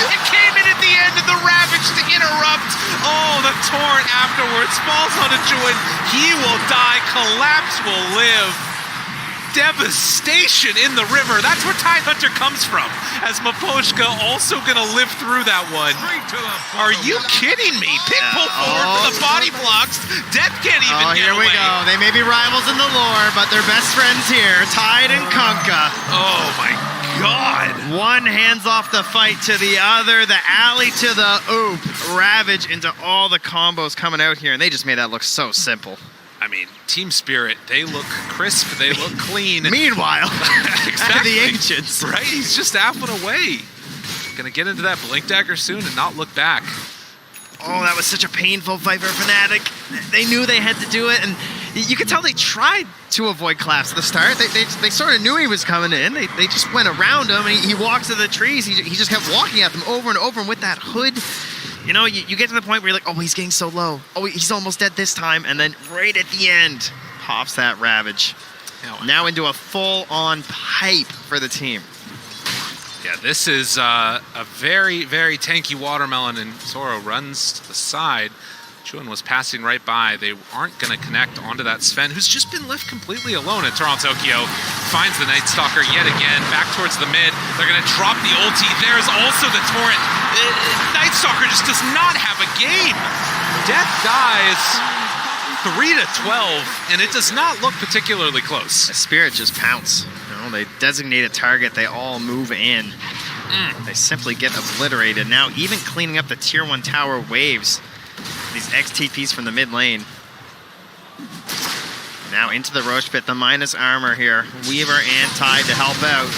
[SPEAKER 12] It came in at the end of the Ravage to interrupt. Oh, the Torrent afterwards falls onto Chuan. He will die. Collapse will live. Devastation in the river. That's where Tidehunter comes from. As Maposhka also gonna live through that one. Are you kidding me? Pick pull forward for the body blocks. Death can't even get
[SPEAKER 14] here
[SPEAKER 12] away.
[SPEAKER 14] we go. They may be rivals in the lore, but they're best friends here. Tide and Kunkka.
[SPEAKER 12] Oh my God.
[SPEAKER 14] One hands off the fight to the other. The alley to the oop. Ravage into all the combos coming out here, and they just made that look so simple.
[SPEAKER 12] I mean, Team Spirit, they look crisp, they look clean.
[SPEAKER 14] Meanwhile,
[SPEAKER 12] exactly.
[SPEAKER 14] the Ancients.
[SPEAKER 12] Right, he's just halfway away. Gonna get into that Blink Dagger soon and not look back.
[SPEAKER 14] Oh, that was such a painful fight for Fnatic. They knew they had to do it, and you could tell they tried to avoid Collapse at the start. They sort of knew he was coming in. They just went around him, and he walks to the trees. He just kept walking at them over and over, and with that hood, you know, you get to the point where you're like, oh, he's getting so low. Oh, he's almost dead this time. And then right at the end, pops that Ravage. Now into a full-on pipe for the team.
[SPEAKER 12] Yeah, this is a very, very tanky Watermelon, and Zoro runs to the side. Chuan was passing right by. They aren't going to connect onto that Sven, who's just been left completely alone at Toronto Tokyo. Finds the Night Stalker yet again, back towards the mid. They're going to drop the ulti. There's also the Torrent. Night Stalker just does not have a game. Death dies 3-12, and it does not look particularly close.
[SPEAKER 14] The Spirit just pounce. You know, they designate a target. They all move in. They simply get obliterated. Now even cleaning up the tier 1 tower waves. These XTPs from the mid lane. Now into the Roche Pit, the minus armor here. Weaver and Tide to help out.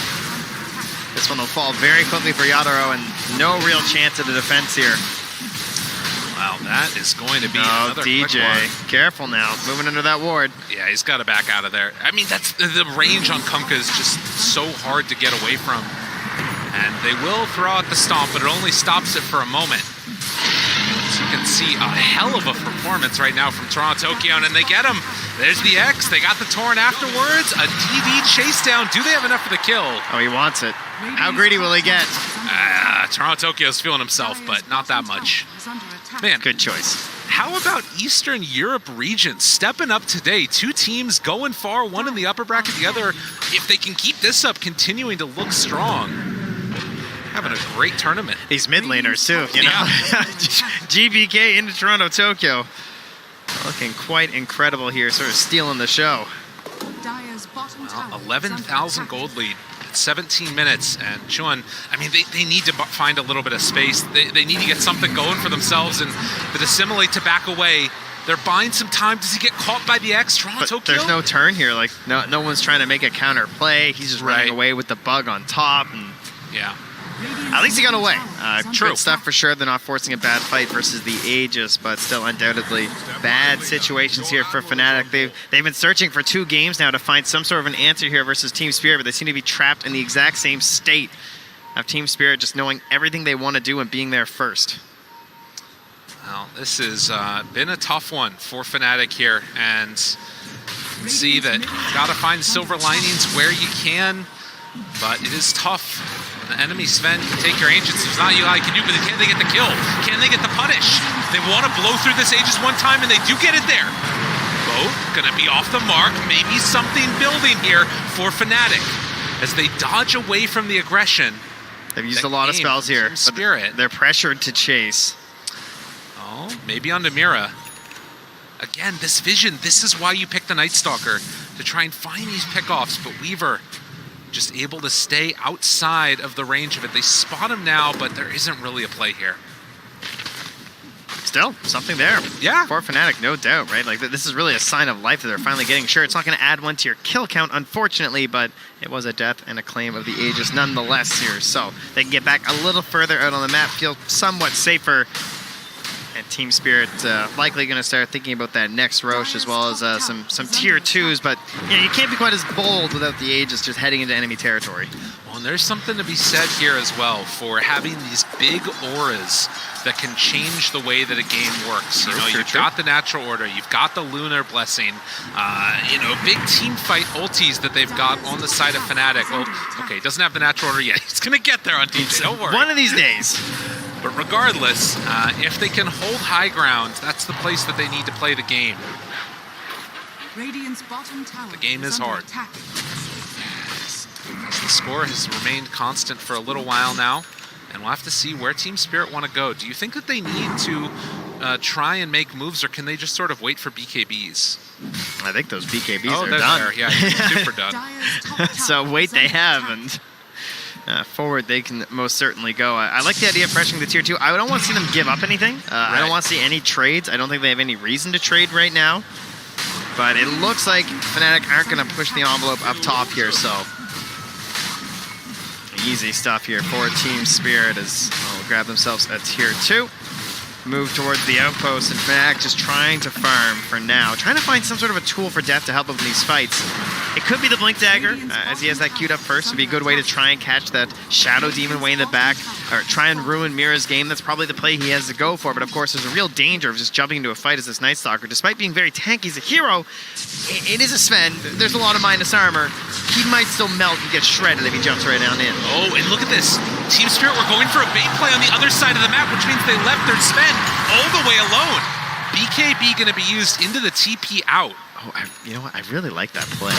[SPEAKER 14] This one will fall very quickly for Yadaro, and no real chance of the defense here.
[SPEAKER 12] Wow, that is going to be another quick
[SPEAKER 14] DJ,
[SPEAKER 12] one.
[SPEAKER 14] careful now, moving under that ward.
[SPEAKER 12] Yeah, he's got to back out of there. I mean, that's the range on Kunkka is just so hard to get away from. And they will throw out the stomp, but it only stops it for a moment. So you can see a hell of a performance right now from Toronto Tokyo, and then they get him. There's the X, they got the Torrent afterwards, a DD chase down. Do they have enough for the kill?
[SPEAKER 14] Oh, he wants it. How greedy will he get?
[SPEAKER 12] Toronto Tokyo's feeling himself, but not that much. Man,
[SPEAKER 14] good choice.
[SPEAKER 12] How about Eastern Europe region stepping up today? Two teams going far, one in the upper bracket, the other, if they can keep this up, continuing to look strong. Having a great tournament.
[SPEAKER 14] These mid laners too, you know. GBK into Toronto Tokyo. Looking quite incredible here, sort of stealing the show.
[SPEAKER 12] Well, 11,000 gold lead. 17 minutes, and Chuan, I mean, they need to find a little bit of space. They need to get something going for themselves, and the Dissimilate to back away. They're buying some time. Does he get caught by the X? Toronto Tokyo?
[SPEAKER 14] There's no turn here. Like, no one's trying to make a counter play. He's just running away with the bug on top. And
[SPEAKER 12] yeah.
[SPEAKER 14] At least he got away.
[SPEAKER 12] True.
[SPEAKER 14] Good stuff for sure. They're not forcing a bad fight versus the Aegis, but still undoubtedly bad situations here for Fnatic. They've been searching for 2 games now to find some sort of an answer here versus Team Spirit, but they seem to be trapped in the exact same state of Team Spirit, just knowing everything they want to do and being there first.
[SPEAKER 12] Well, this has been a tough one for Fnatic here, and see that you got to find silver linings where you can, but it is tough. The enemy Sven can take your Ancients. It's not UI can do, but can they get the kill? Can they get the punish? They want to blow through this Aegis one time, and they do get it there. Both gonna be off the mark. Maybe something building here for Fnatic as they dodge away from the aggression.
[SPEAKER 14] They've used a lot of spells here.
[SPEAKER 12] Spirit.
[SPEAKER 14] They're pressured to chase.
[SPEAKER 12] Oh, maybe on Demira. Again, this vision. This is why you pick the Night Stalker, to try and find these pickoffs. But Weaver just able to stay outside of the range of it. They spot him now, but there isn't really a play here.
[SPEAKER 14] Still, something there.
[SPEAKER 12] Yeah.
[SPEAKER 14] For Fnatic, no doubt, right? Like, this is really a sign of life that they're finally getting. Sure, it's not going to add 1 to your kill count, unfortunately, but it was a death and a claim of the Aegis nonetheless here. So they can get back a little further out on the map, feel somewhat safer. And Team Spirit likely going to start thinking about that next Roche, as well as some tier 2s, but you know, you can't be quite as bold without the Aegis just heading into enemy territory.
[SPEAKER 12] Well, there's something to be said here as well for having these big auras that can change the way that a game works. You've got the natural order, you've got the lunar blessing, big team fight ultis that they've got on the side of Fnatic. Well, okay, doesn't have the natural order yet. He's gonna get there on DJ, don't worry.
[SPEAKER 14] One of these days.
[SPEAKER 12] But regardless, if they can hold high ground, that's the place that they need to play the game. The game is hard. The score has remained constant for a little while now, and we'll have to see where Team Spirit want to go. Do you think that they need to try and make moves, or can they just sort of wait for BKBs?
[SPEAKER 14] I think those BKBs
[SPEAKER 12] are
[SPEAKER 14] done.
[SPEAKER 12] There. Yeah, super done.
[SPEAKER 14] So wait they have, and forward they can most certainly go. I like the idea of pressuring the tier 2. I don't want to see them give up anything. I don't want to see any trades. I don't think they have any reason to trade right now. But it looks like Fnatic aren't going to push the envelope up top here, so easy stuff here for Team Spirit as they'll grab themselves a tier 2. Move towards the outpost, and Fnatic just trying to farm for now. Trying to find some sort of a tool for Death to help him in these fights. It could be the Blink Dagger, as he has that queued up first. It'd be a good way to try and catch that Shadow Demon way in the back, or try and ruin Mira's game. That's probably the play he has to go for, but of course there's a real danger of just jumping into a fight as this Night Stalker. Despite being very tanky as a hero, it is a Sven. There's a lot of minus armor. He might still melt and get shredded if he jumps right down in.
[SPEAKER 12] Oh, and look at this. Team Spirit were going for a bait play on the other side of the map, which means they left their Sven all the way alone. BKB going to be used into the TP out.
[SPEAKER 14] Oh, you know what? I really like that play.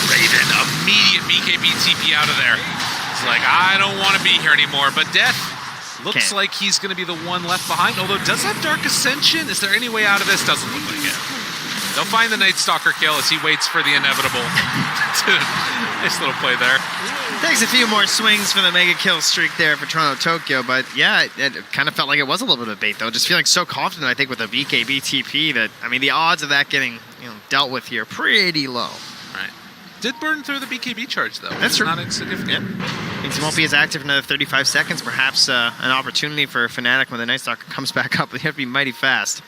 [SPEAKER 12] Raven, immediate BKB TP out of there. It's like, I don't want to be here anymore. But Death looks like he's going to be the one left behind. Although, does have Dark Ascension? Is there any way out of this? Doesn't look like it. They'll find the Night Stalker kill as he waits for the inevitable. Nice little play there.
[SPEAKER 14] Takes a few more swings for the mega kill streak there for Toronto Tokyo, but yeah, it kind of felt like it was a little bit of bait though. Just feeling so confident, I think, with a BKB TP that, I mean, the odds of that getting dealt with here pretty low.
[SPEAKER 12] Right. Did burn through the BKB charge though.
[SPEAKER 14] That's true.
[SPEAKER 12] Not insignificant.
[SPEAKER 14] Means he won't be as active for another 35 seconds. Perhaps an opportunity for Fnatic when the Night Stalker comes back up. They have to be mighty fast.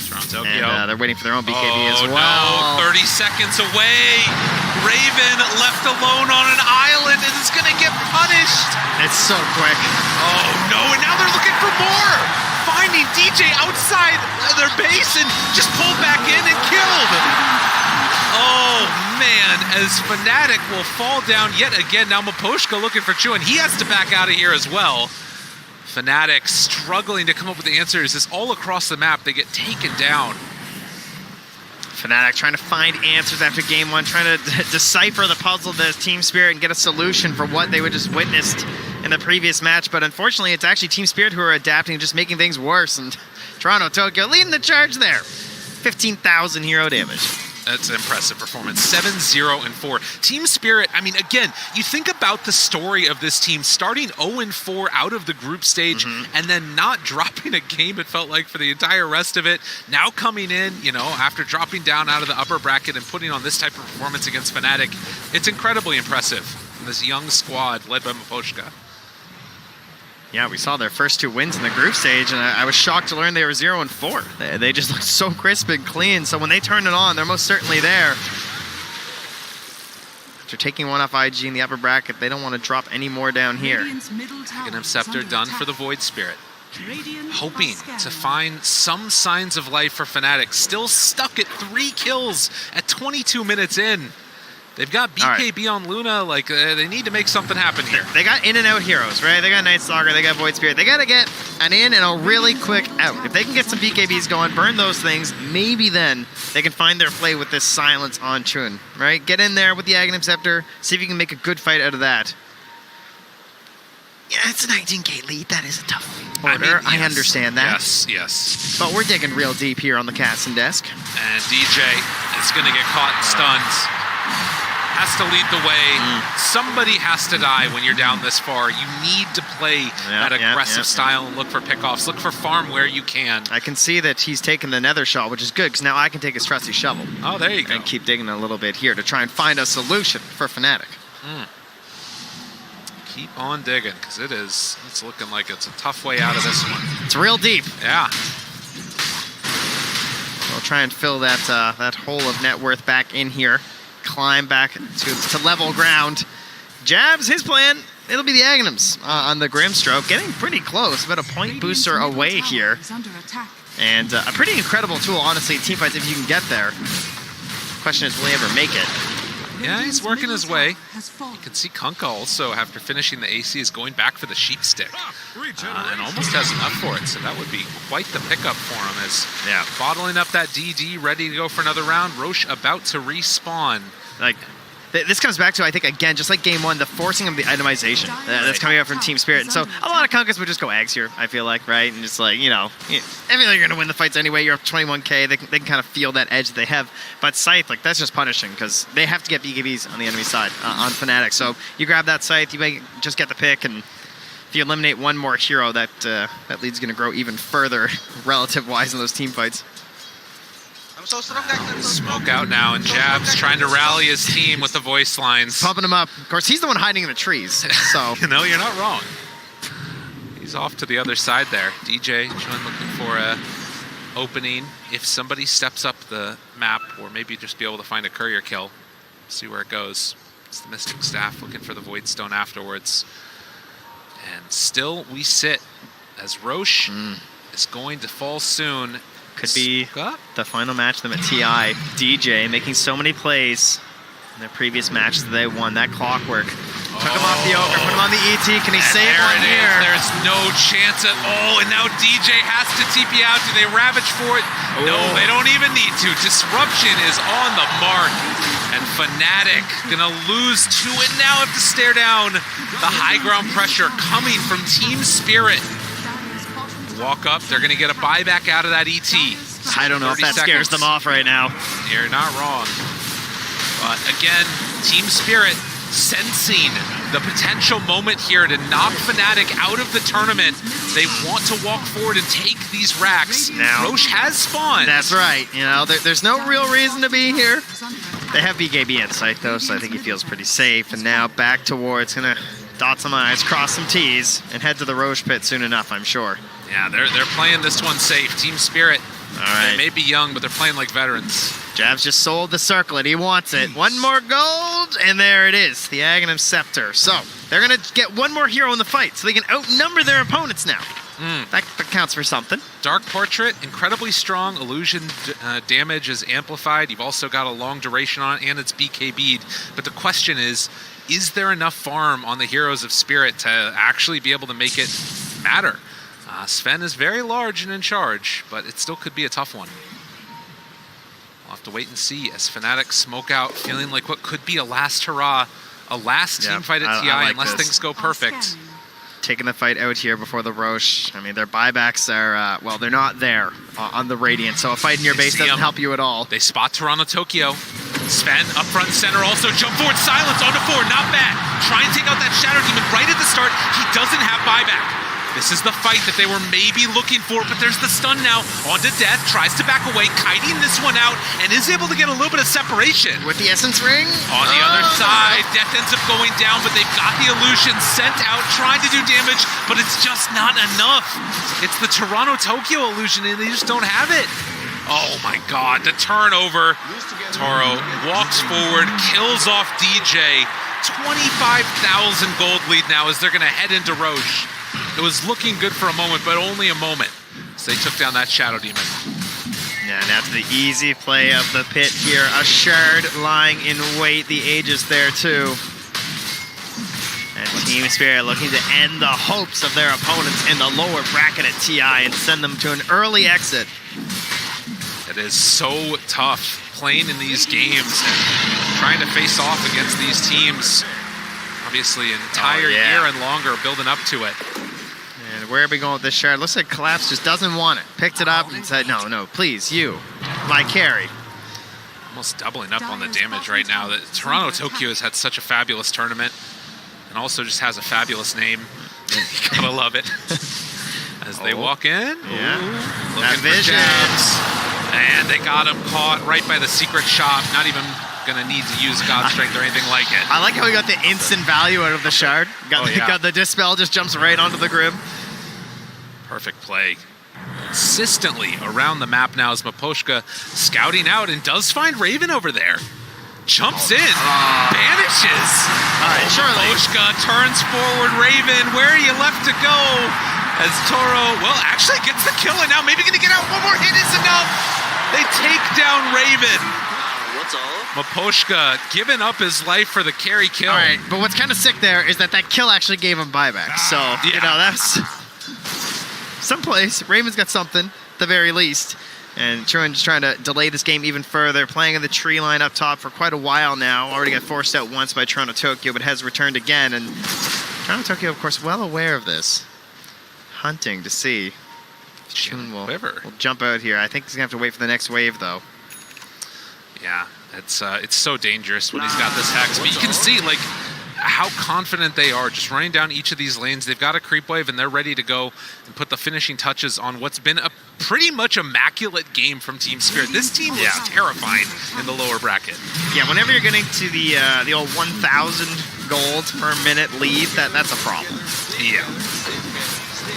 [SPEAKER 12] Toronto Tokyo.
[SPEAKER 14] And they're waiting for their own BKB as well.
[SPEAKER 12] No, 30 seconds away. Raven left alone on an island and is going to get punished.
[SPEAKER 14] It's so quick.
[SPEAKER 12] Oh no, and now they're looking for more. Finding DJ outside their base and just pulled back in and killed. Oh man, as Fnatic will fall down yet again. Now Maposhka looking for Chu, and he has to back out of here as well. Fnatic struggling to come up with the answers as all across the map they get taken down.
[SPEAKER 14] Fnatic trying to find answers after game one, trying to decipher the puzzle that is Team Spirit and get a solution for what they would just witnessed in the previous match. But unfortunately, it's actually Team Spirit who are adapting, just making things worse. And Toronto Tokyo leading the charge there. 15,000 hero damage.
[SPEAKER 12] That's an impressive performance. 7-0-4. Team Spirit, I mean, again, you think about the story of this team starting 0-4 out of the group stage and then not dropping a game, it felt like, for the entire rest of it. Now coming in, after dropping down out of the upper bracket and putting on this type of performance against Fnatic, it's incredibly impressive from this young squad led by Maposhka.
[SPEAKER 14] Yeah, we saw their first 2 wins in the group stage, and I was shocked to learn they were 0-4. They just looked so crisp and clean, so when they turn it on, they're most certainly there. After taking one off IG in the upper bracket, they don't want to drop any more down here.
[SPEAKER 12] Aghanim Scepter done for the Void Spirit. Hoping to find some signs of life for Fnatic. Still stuck at 3 kills at 22 minutes in. They've got BKB on Luna, they need to make something happen here.
[SPEAKER 14] They got in and out heroes, right? They got Night Stalker, they got Void Spirit. They got to get an in and a really quick out. If they can get some BKBs going, burn those things, maybe then they can find their play with this silence on Chun, right? Get in there with the Aghanim Scepter, see if you can make a good fight out of that. Yeah, it's a 19k lead. That is a tough order. I understand that.
[SPEAKER 12] Yes.
[SPEAKER 14] But we're digging real deep here on the casting desk.
[SPEAKER 12] And DJ is going to get caught and stunned. Has to lead the way. Somebody has to die when you're down this far. You need to play that aggressive style and look for pickoffs. Look for farm where you can.
[SPEAKER 14] I can see that he's taken the nether shot, which is good, because now I can take his trusty shovel.
[SPEAKER 12] Oh, there you go.
[SPEAKER 14] And keep digging a little bit here to try and find a solution for Fnatic.
[SPEAKER 12] Keep on digging, because it's looking like it's a tough way out of this one.
[SPEAKER 14] It's real deep.
[SPEAKER 12] Yeah.
[SPEAKER 14] We'll try and fill that hole of net worth back in here. Climb back to level ground. Jabs, his plan it'll be the Aghanims on the Grimstroke, getting pretty close, about a point booster away here. And a pretty incredible tool, honestly, in teamfights if you can get there. Question is, will he ever make it?
[SPEAKER 12] Yeah, he's working his way. You can see Kunkka also, after finishing the AC, is going back for the sheep stick. And almost has enough for it, so that would be quite the pickup for him, as bottling up that DD, ready to go for another round. Roche about to respawn.
[SPEAKER 14] Like, this comes back to, I think, again, just like game one, the forcing of the itemization that's coming out from Team Spirit. And so a lot of Kunkas would just go Ags here, I feel like, right? And just like, you know, I feel like you're going to win the fights anyway. You're up 21k. They can kind of feel that edge that they have. But Scythe, like, that's just punishing because they have to get BKBs on the enemy side, on Fnatic. So you grab that Scythe, you may just get the pick, and if you eliminate one more hero, that lead's going to grow even further relative-wise in those team fights.
[SPEAKER 12] Smoke out now, and Jabs trying to rally his team with the voice lines.
[SPEAKER 14] Pumping him up. Of course, he's the one hiding in the trees, so...
[SPEAKER 12] You know, you're not wrong. He's off to the other side there. DJ, Chun looking for a opening. If somebody steps up the map, or maybe just be able to find a courier kill, see where it goes. It's the Mystic Staff looking for the Void Stone afterwards. And still we sit as Roche is going to fall soon.
[SPEAKER 14] Could be the final match them at TI. DJ making so many plays in their previous matches that they won. That clockwork. Took him off the Ogre, put him on the ET. Can he save one here?
[SPEAKER 12] There's no chance at all. And now DJ has to TP out. Do they ravage for it? No, they don't even need to. Disruption is on the mark. And Fnatic gonna lose two and now have to stare down the high ground pressure coming from Team Spirit. Walk up, they're gonna get a buyback out of that ET.
[SPEAKER 14] I don't know if that scares them off right now.
[SPEAKER 12] You're not wrong. But again, Team Spirit sensing the potential moment here to knock Fnatic out of the tournament. They want to walk forward and take these racks. Now, Roche has spawned.
[SPEAKER 14] That's right. You know, there's no real reason to be here. They have BKB in sight though, so I think he feels pretty safe. And now back towards, gonna dot some I's, cross some T's, and head to the Roche pit soon enough, I'm sure.
[SPEAKER 12] Yeah, they're playing this one safe. Team Spirit.
[SPEAKER 14] All right.
[SPEAKER 12] They may be young, but they're playing like veterans.
[SPEAKER 14] Jabs just sold the circlet. He wants it. One more gold, and there it is. The Aghanim Scepter. So they're going to get one more hero in the fight, so they can outnumber their opponents now. That counts for something.
[SPEAKER 12] Dark Portrait, incredibly strong. Illusion damage is amplified. You've also got a long duration on it, and it's BKB'd. But the question is there enough farm on the Heroes of Spirit to actually be able to make it matter? Sven is very large and in charge, but it still could be a tough one. We'll have to wait and see as Fnatic smoke out, feeling like what could be a last hurrah, a last team fight at TI,
[SPEAKER 14] like
[SPEAKER 12] unless things go perfect.
[SPEAKER 14] Taking the fight out here before the Roche. I mean, their buybacks are, well, they're not there on the Radiant, so a fight in your base doesn't help you at all.
[SPEAKER 12] They spot Toronto Tokyo. Sven up front and center, also jump forward, silence onto 4, not bad. Try and take out that Shadow Demon right at the start. He doesn't have buyback. This is the fight that they were maybe looking for, but there's the stun now. Onto Death, tries to back away, kiting this one out, and is able to get a little bit of separation.
[SPEAKER 14] With the Essence Ring?
[SPEAKER 12] On the other side, Death ends up going down, but they've got the illusion sent out, trying to do damage, but it's just not enough. It's the Toronto Tokyo illusion, and they just don't have it. Oh my god, the turnover. Toro walks forward, kills off DJ. 25,000 gold lead now as they're going to head into Roche. It was looking good for a moment, but only a moment. So they took down that Shadow Demon.
[SPEAKER 14] Yeah, now to the easy play of the pit here. A Shard lying in wait. The Aegis there too. And Team Spirit looking to end the hopes of their opponents in the lower bracket at TI and send them to an early exit.
[SPEAKER 12] It is so tough playing in these games and trying to face off against these teams. Obviously, an entire year and longer building up to it.
[SPEAKER 14] And where are we going with this Shard? Looks like Collapse just doesn't want it. Picked it up and said, no, please, you, my carry.
[SPEAKER 12] Almost doubling up on the damage right now. The Toronto Tokyo has had such a fabulous tournament and also just has a fabulous name. You gotta love it. As they walk in, looking for Jabs. And they got him caught right by the secret shop. Not even gonna need to use God Strength or anything like it.
[SPEAKER 14] I like how he got the instant value out of the Shard. Got the Dispel, just jumps right onto the Grim.
[SPEAKER 12] Perfect play. Consistently around the map now as Maposhka scouting out and does find Raven over there. jumps in, vanishes.
[SPEAKER 14] All right, surely.
[SPEAKER 12] Oshka turns forward, Raven, where are you left to go? As Toro, well, actually gets the kill, and now maybe gonna get out. One more hit is enough. They take down Raven.
[SPEAKER 2] What's all?
[SPEAKER 12] Maposhka giving up his life for the carry kill.
[SPEAKER 14] All right, but what's kind of sick there is that kill actually gave him buyback. So, you know, that's someplace. Raven's got something, at the very least. And Truan just trying to delay this game even further, playing in the tree line up top for quite a while now. Already got forced out once by Toronto Tokyo, but has returned again. And Toronto Tokyo, of course, well aware of this. Hunting to see if Chun will jump out here. I think he's going to have to wait for the next wave, though.
[SPEAKER 12] Yeah, it's so dangerous when he's got this hex. But you can see, like, how confident they are just running down each of these lanes. They've got a creep wave, and they're ready to go and put the finishing touches on what's been a pretty much immaculate game from Team Spirit. This team was terrifying in the lower bracket.
[SPEAKER 14] Yeah, whenever you're getting to the old 1,000 gold per minute lead, that's a problem.
[SPEAKER 12] Yeah.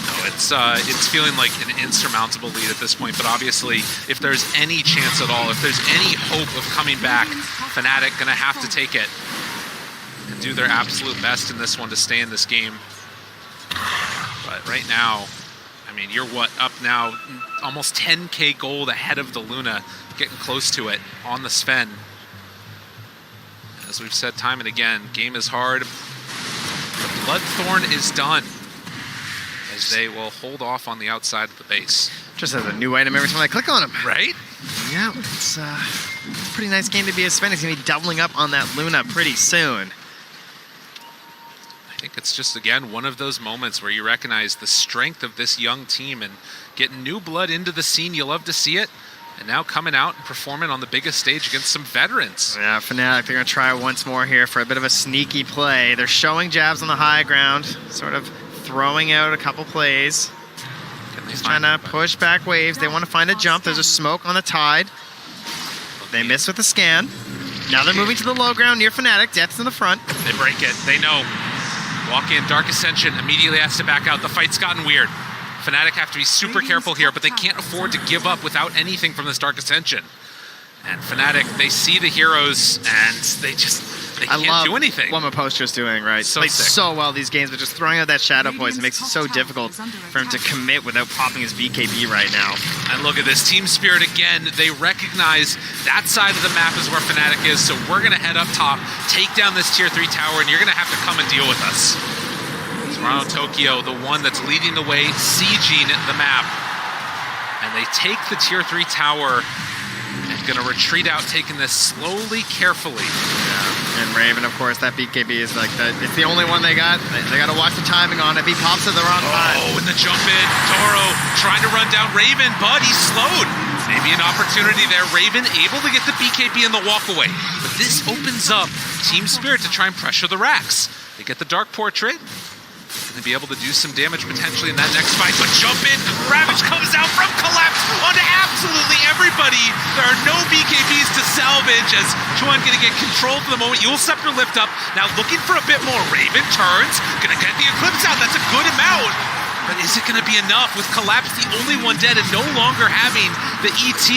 [SPEAKER 12] No, it's feeling like an insurmountable lead at this point, but obviously, if there's any chance at all, if there's any hope of coming back, Fnatic gonna have to take it and do their absolute best in this one to stay in this game. But right now, I mean, you're up now, almost 10k gold ahead of the Luna, getting close to it on the Sven. As we've said time and again, game is hard. The Bloodthorn is done, as they will hold off on the outside of the base.
[SPEAKER 14] Just as a new item every time I click on him.
[SPEAKER 12] Right?
[SPEAKER 14] Yeah, it's a pretty nice game to be a Sven. He's going to be doubling up on that Luna pretty soon.
[SPEAKER 12] I think it's just, again, one of those moments where you recognize the strength of this young team and getting new blood into the scene. You love to see it. And now coming out and performing on the biggest stage against some veterans.
[SPEAKER 14] Yeah, Fnatic, they're going to try once more here for a bit of a sneaky play. They're showing jabs on the high ground, sort of throwing out a couple plays. Just trying to push back waves. They want to find a jump. There's a smoke on the Tide. They miss with the scan. Now they're moving to the low ground near Fnatic. Death's in the front.
[SPEAKER 12] They break it. They know. Walk in, Dark Ascension immediately has to back out. The fight's gotten weird. Fnatic have to be super careful here, but they can't afford to give up without anything from this Dark Ascension. And Fnatic, they see the heroes, and they can't do anything.
[SPEAKER 14] What Mapostra's doing, right?
[SPEAKER 12] So
[SPEAKER 14] Plays
[SPEAKER 12] sick.
[SPEAKER 14] so well these games, but just throwing out that Shadow Poison makes it so difficult for him to commit without popping his BKB right now.
[SPEAKER 12] And look at this, Team Spirit again, they recognize that side of the map is where Fnatic is, so we're gonna head up top, take down this tier 3 tower, and you're gonna have to come and deal with us. Toronto Tokyo, the one that's leading the way, sieging the map. And they take the tier 3 tower and gonna retreat out, taking this slowly, carefully.
[SPEAKER 14] Yeah. And Raven, of course, that BKB is like, it's the only one they got. They gotta watch the timing on it. If he pops at the wrong time.
[SPEAKER 12] Oh, and the jump in, Toro trying to run down Raven, but he's slowed. Maybe an opportunity there. Raven able to get the BKB in the walkaway. But this opens up Team Spirit to try and pressure the racks. They get the Dark Portrait. Going to be able to do some damage potentially in that next fight, but jump in, Ravage comes out from Collapse onto absolutely everybody. There are no BKBs to salvage as Chuan going to get control for the moment. Yule Scepter lift up, now looking for a bit more. Raven turns, going to get the Eclipse out, that's a good amount. But is it going to be enough with Collapse the only one dead and no longer having the ET?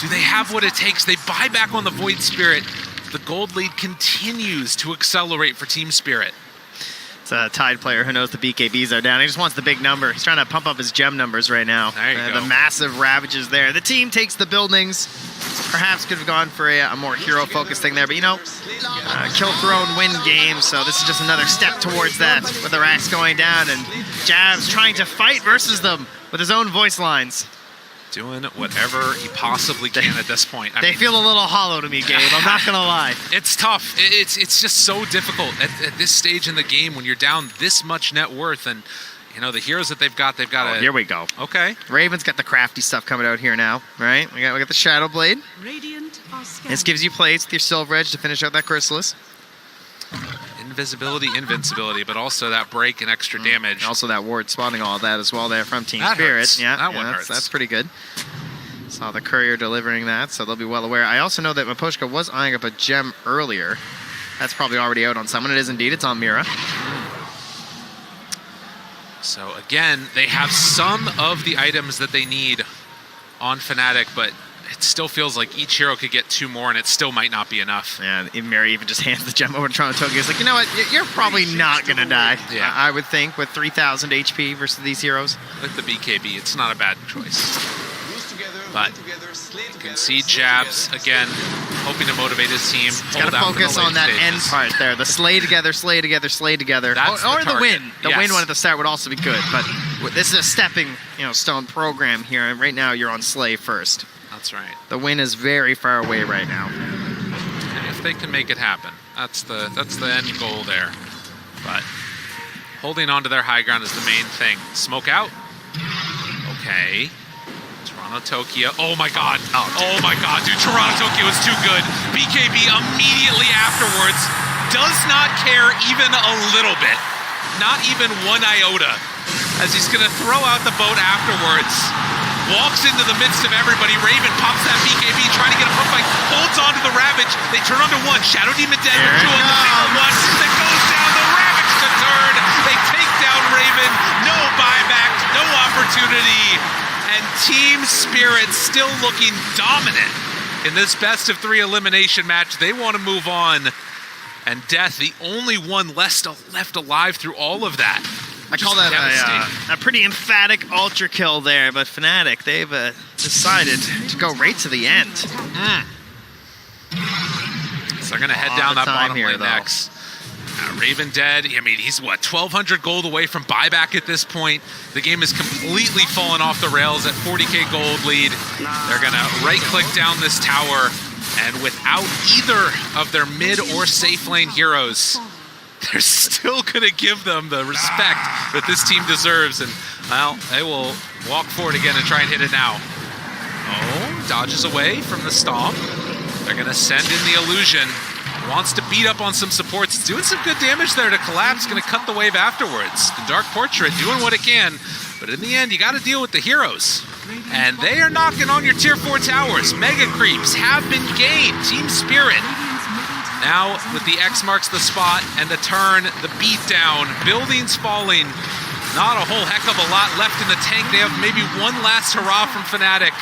[SPEAKER 12] Do they have what it takes? They buy back on the Void Spirit. The gold lead continues to accelerate for Team Spirit.
[SPEAKER 14] It's a Tide player who knows the BKBs are down. He just wants the big number. He's trying to pump up his gem numbers right now.
[SPEAKER 12] There you go.
[SPEAKER 14] The massive ravages there. The team takes the buildings. Perhaps could have gone for a more hero-focused thing there, but you know, kill throne, win games, so this is just another step towards that with the racks going down and Jabs trying to fight versus them with his own voice lines.
[SPEAKER 12] Doing whatever he possibly can at this point.
[SPEAKER 14] They feel a little hollow to me, Gabe. I'm not going to lie.
[SPEAKER 12] It's tough. It's just so difficult at this stage in the game when you're down this much net worth. And, you know, the heroes that they've got to...
[SPEAKER 14] Here we go.
[SPEAKER 12] Okay.
[SPEAKER 14] Raven's got the crafty stuff coming out here now, right? We got the Shadow Blade. This gives you plates with your Silver Edge to finish out that Chrysalis.
[SPEAKER 12] Invisibility, invincibility, but also that break and extra damage.
[SPEAKER 14] Also that ward spawning all that as well there from Team
[SPEAKER 12] That
[SPEAKER 14] Spirit.
[SPEAKER 12] hurts.
[SPEAKER 14] Yeah,
[SPEAKER 12] that one hurts.
[SPEAKER 14] That's pretty good. Saw the courier delivering that, so they'll be well aware. I also know that Maposhka was eyeing up a gem earlier. That's probably already out on someone. It is indeed. It's on Mira.
[SPEAKER 12] So again, they have some of the items that they need on Fnatic, but it still feels like each hero could get 2 more, and it still might not be enough.
[SPEAKER 14] Yeah, and Mary even just hands the gem over to Toronto Tokyo. He's like, you know what? You're probably not going to die.
[SPEAKER 12] Yeah.
[SPEAKER 14] I would think, with 3,000 HP versus these heroes.
[SPEAKER 12] With the BKB, it's not a bad choice. But you can see Jabs, again, hoping to motivate his team.
[SPEAKER 14] Got to focus on that end part there. The slay together, slay together, slay together. Or the win. The win one at the start would also be good. But this is a stepping stone program here. And right now, you're on slay first.
[SPEAKER 12] That's right.
[SPEAKER 14] The win is very far away right now.
[SPEAKER 12] And if they can make it happen, that's the end goal there. But holding on to their high ground is the main thing. Smoke out. Okay. Toronto Tokyo. Oh my god. Oh my god, dude. Toronto Tokyo is too good. BKB immediately afterwards does not care even a little bit. Not even 1 iota. As he's going to throw out the boat afterwards. Walks into the midst of everybody. Raven pops that BKB, trying to get a hook fight. Holds on to the Ravage. They turn onto 1. Shadow Demon dead with 2 on the single 1 that goes down. The Ravage to turn. They take down Raven. No buyback. No opportunity. And Team Spirit still looking dominant in this best of 3 elimination match. They want to move on. And Death, the only one left alive through all of that.
[SPEAKER 14] I call that a pretty emphatic ultra kill there, but Fnatic, they've decided to go right to the end.
[SPEAKER 12] So they're going to head down that bottom lane next. Raven dead. I mean, he's, 1,200 gold away from buyback at this point. The game is completely fallen off the rails at 40k gold lead. They're going to right-click down this tower, and without either of their mid or safe lane heroes, they're still going to give them the respect that this team deserves. And, well, they will walk forward again and try and hit it now. Oh, dodges away from the stomp. They're going to send in the illusion. Wants to beat up on some supports. It's doing some good damage there to collapse. Going to cut the wave afterwards. The Dark Portrait doing what it can. But in the end, you got to deal with the heroes. And they are knocking on your tier 4 towers. Mega creeps have been gained. Team Spirit. Now, with the X marks the spot and the turn, the beat down, buildings falling, not a whole heck of a lot left in the tank. They have maybe one last hurrah from Fnatic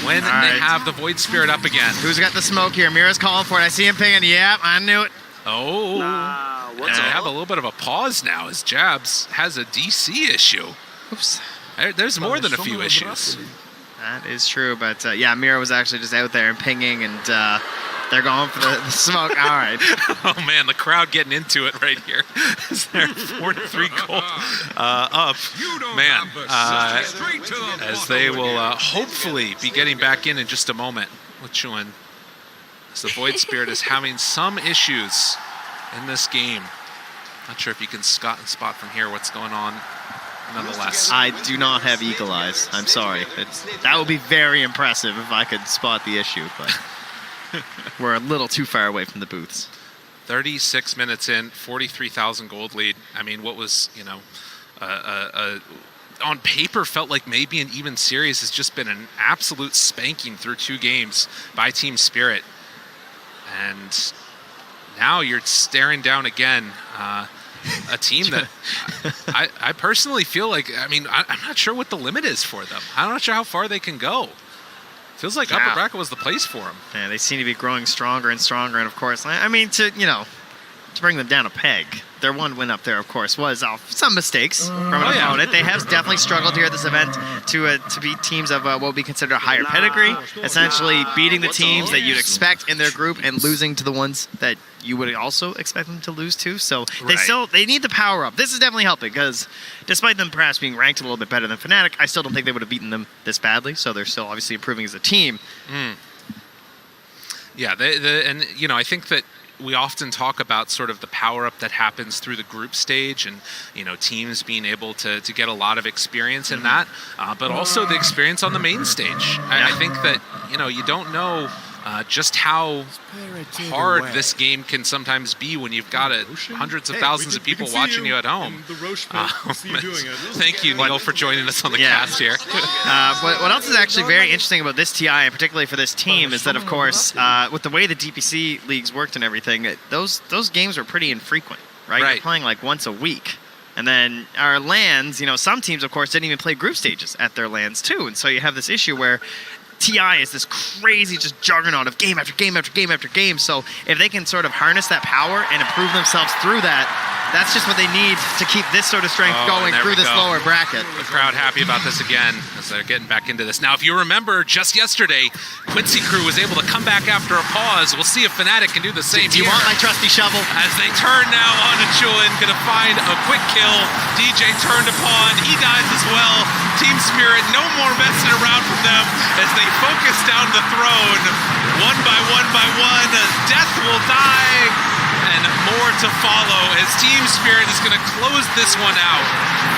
[SPEAKER 12] when they have the Void Spirit up again.
[SPEAKER 14] Who's got the smoke here? Mira's calling for it. I see him pinging. Yep, I knew it.
[SPEAKER 12] Oh, and I have a little bit of a pause now as Jabs has a DC issue.
[SPEAKER 14] Oops.
[SPEAKER 12] There's more than a few issues.
[SPEAKER 14] That is true, but yeah, Mira was actually just out there and pinging, and they're going for the smoke. All right.
[SPEAKER 12] Oh man, the crowd getting into it right here. Is there 43 gold up? Man, as they will hopefully be getting back in just a moment with Chuan. So the Void Spirit is having some issues in this game. Not sure if you can spot from here what's going on. Nonetheless,
[SPEAKER 14] I do not have eagle eyes. I'm sorry. That would be very impressive if I could spot the issue, but we're a little too far away from the booths.
[SPEAKER 12] 36 minutes in, 43,000 gold lead. I mean, what was, on paper felt like maybe an even series has just been an absolute spanking through 2 games by Team Spirit. And now you're staring down again a team that I personally feel like, I'm not sure what the limit is for them. I'm not sure how far they can go. Feels like upper bracket was the place for them.
[SPEAKER 14] Yeah, they seem to be growing stronger and stronger. And of course, to bring them down a peg, their one win up there, of course, was off some mistakes from an opponent. They have definitely struggled here at this event to beat teams of what would be considered a higher pedigree, essentially beating the teams that you'd expect in their group and losing to the ones that you would also expect them to lose to. So they need the power up. This is definitely helping, because despite them perhaps being ranked a little bit better than Fnatic, I still don't think they would have beaten them this badly. So they're still obviously improving as a team.
[SPEAKER 12] Yeah, I think that we often talk about sort of the power-up that happens through the group stage and, teams being able to get a lot of experience in that, but also the experience on the main stage. I think that, you don't know just how hard this game can sometimes be when you've got hundreds of thousands of people watching you at home. Thank you, Neil, for joining us on the cast here.
[SPEAKER 14] What else is actually very interesting about this TI, and particularly for this team, is that, of course, with the way the DPC leagues worked and everything, those games were pretty infrequent, right? You're playing like once a week. And then our LANs, some teams, of course, didn't even play group stages at their LANs too. And so you have this issue where TI is this crazy just juggernaut of game after game after game after game. So if they can sort of harness that power and improve themselves through that, that's just what they need to keep this sort of strength going through this lower bracket.
[SPEAKER 12] The crowd happy about this again as they're getting back into this. Now, if you remember, just yesterday, Quincy Crew was able to come back after a pause. We'll see if Fnatic can do the same.
[SPEAKER 14] Do you want my trusty shovel?
[SPEAKER 12] As they turn now on to Chulin, gonna find a quick kill. DJ turned upon, he dies as well. Team Spirit, no more messing around from them as they focus down the throne. One by one by one, Death will die. And more to follow as Team Spirit is going to close this one out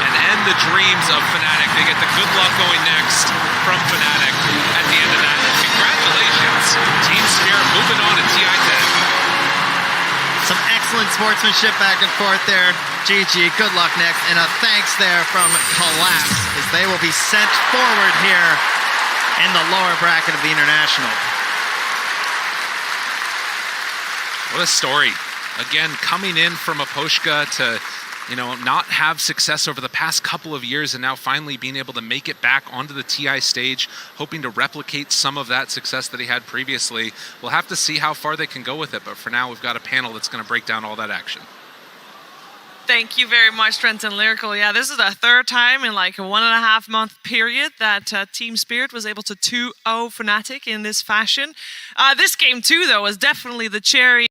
[SPEAKER 12] and end the dreams of Fnatic. They get the good luck going next from Fnatic at the end of that. Congratulations, Team Spirit moving on to TI-10.
[SPEAKER 14] Some excellent sportsmanship back and forth there. GG, good luck next. And a thanks there from Collapse as they will be sent forward here in the lower bracket of the International.
[SPEAKER 12] What a story. Again, coming in from Aposhka to, not have success over the past couple of years and now finally being able to make it back onto the TI stage, hoping to replicate some of that success that he had previously. We'll have to see how far they can go with it, but for now we've got a panel that's going to break down all that action.
[SPEAKER 4] Thank you very much, Trent and Lyrical. Yeah, this is the third time in like a 1.5 month period that Team Spirit was able to 2-0 Fnatic in this fashion. This game too, though, was definitely the cherry